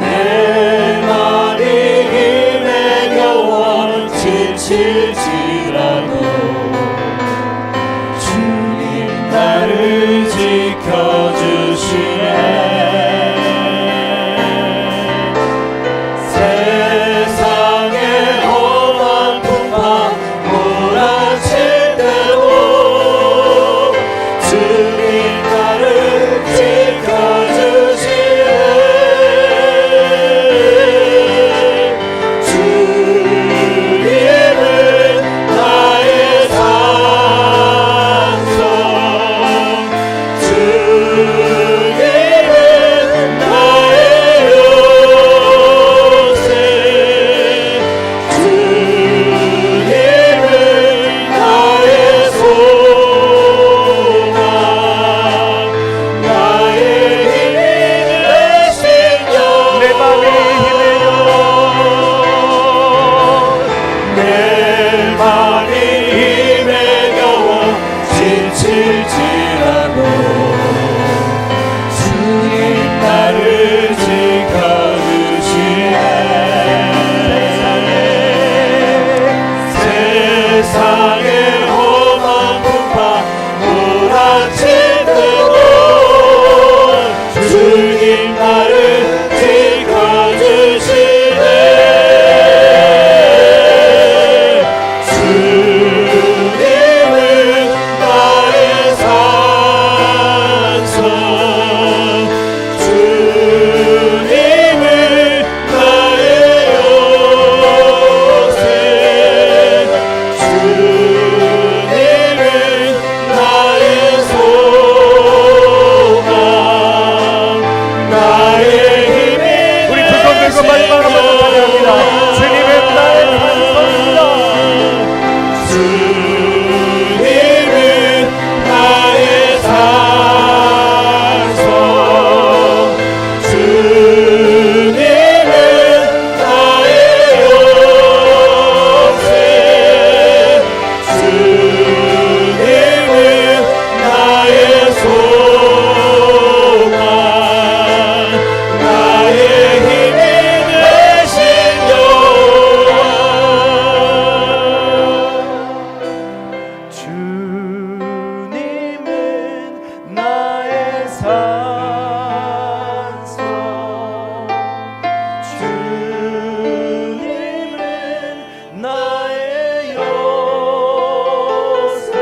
Speaker 3: 내 말이 힘에 겨워 지칠지라도 주님 나를 지켜주시네. 세상의 험한 풍파 몰아칠 때도 주님 나를 지켜주시네.
Speaker 2: 한번 마지막으로 한번 찬양합니다. 주님은 나의 산성이다.
Speaker 3: 주님은 나의 산성, 주님은 나의 요새, 주님은 나의 소망, 나의 힘이 되신 여호와.
Speaker 2: 주님은 나의 산성, 주님은 나의 요새,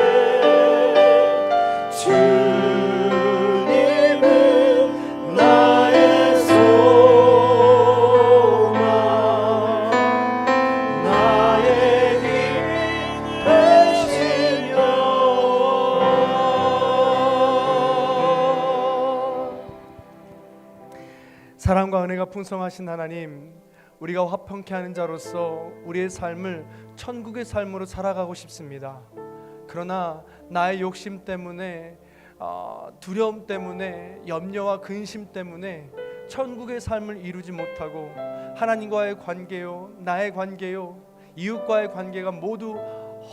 Speaker 2: 주님은 나의 소망, 나의 힘이 되시며. 사랑과 은혜가 풍성하신 하나님, 우리가 화평케 하는 자로서 우리의 삶을 천국의 삶으로 살아가고 싶습니다. 그러나 나의 욕심 때문에, 두려움 때문에, 염려와 근심 때문에 천국의 삶을 이루지 못하고 하나님과의 관계요, 나의 관계요, 이웃과의 관계가 모두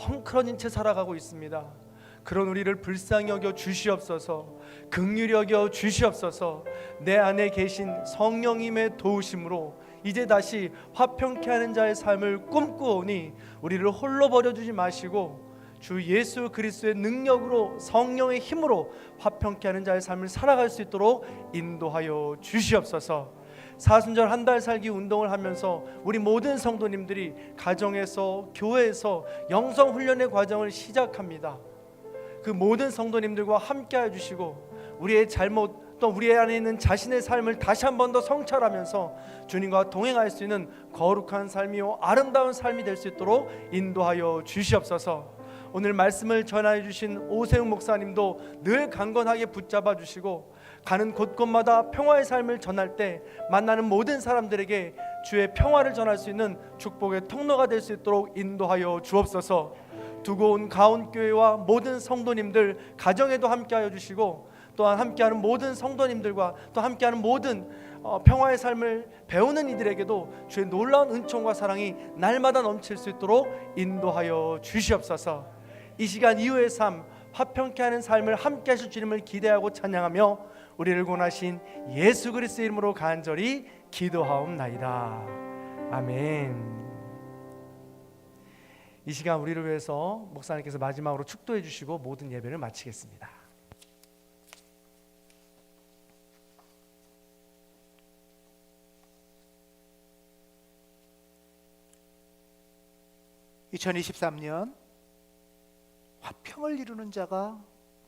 Speaker 2: 헝클어진 채 살아가고 있습니다. 그런 우리를 불쌍히 여겨 주시옵소서. 긍휼히 여겨 주시옵소서. 내 안에 계신 성령님의 도우심으로 이제 다시 화평케 하는 자의 삶을 꿈꾸오니 우리를 홀로 버려주지 마시고 주 예수 그리스도의 능력으로, 성령의 힘으로 화평케 하는 자의 삶을 살아갈 수 있도록 인도하여 주시옵소서. 사순절 한 달 살기 운동을 하면서 우리 모든 성도님들이 가정에서, 교회에서 영성 훈련의 과정을 시작합니다. 그 모든 성도님들과 함께 해주시고 우리의 잘못, 또 우리 안에 있는 자신의 삶을 다시 한 번 더 성찰하면서 주님과 동행할 수 있는 거룩한 삶이요 아름다운 삶이 될 수 있도록 인도하여 주시옵소서. 오늘 말씀을 전하여 주신 오세훈 목사님도 늘 강건하게 붙잡아 주시고 가는 곳곳마다 평화의 삶을 전할 때 만나는 모든 사람들에게 주의 평화를 전할 수 있는 축복의 통로가 될 수 있도록 인도하여 주옵소서. 두고 온 가온교회와 모든 성도님들 가정에도 함께하여 주시고 또한 함께하는 모든 성도님들과 또 함께하는 모든 평화의 삶을 배우는 이들에게도 주의 놀라운 은총과 사랑이 날마다 넘칠 수 있도록 인도하여 주시옵소서. 이 시간 이후의 삶, 화평케 하는 삶을 함께 하실 주님을 기대하고 찬양하며 우리를 구원하신 예수 그리스도의 이름으로 간절히 기도하옵나이다. 아멘. 이 시간 우리를 위해서 목사님께서 마지막으로 축도해 주시고 모든 예배를 마치겠습니다.
Speaker 1: (2023년) 화평을 이루는 자가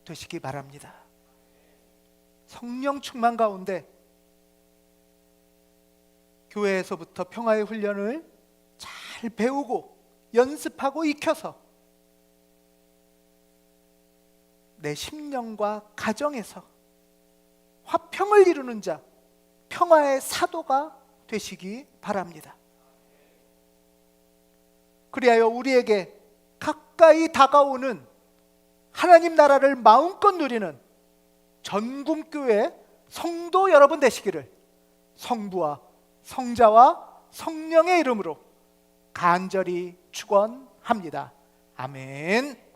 Speaker 1: 되시기 바랍니다. 성령 충만 가운데 교회에서부터 평화의 훈련을 잘 배우고 연습하고 익혀서 내 심령과 가정에서 화평을 이루는 자, 평화의 사도가 되시기 바랍니다. 그리하여 우리에게 가까이 다가오는 하나님 나라를 마음껏 누리는 전국교회 성도 여러분 되시기를 성부와 성자와 성령의 이름으로 간절히 축원합니다. 아멘.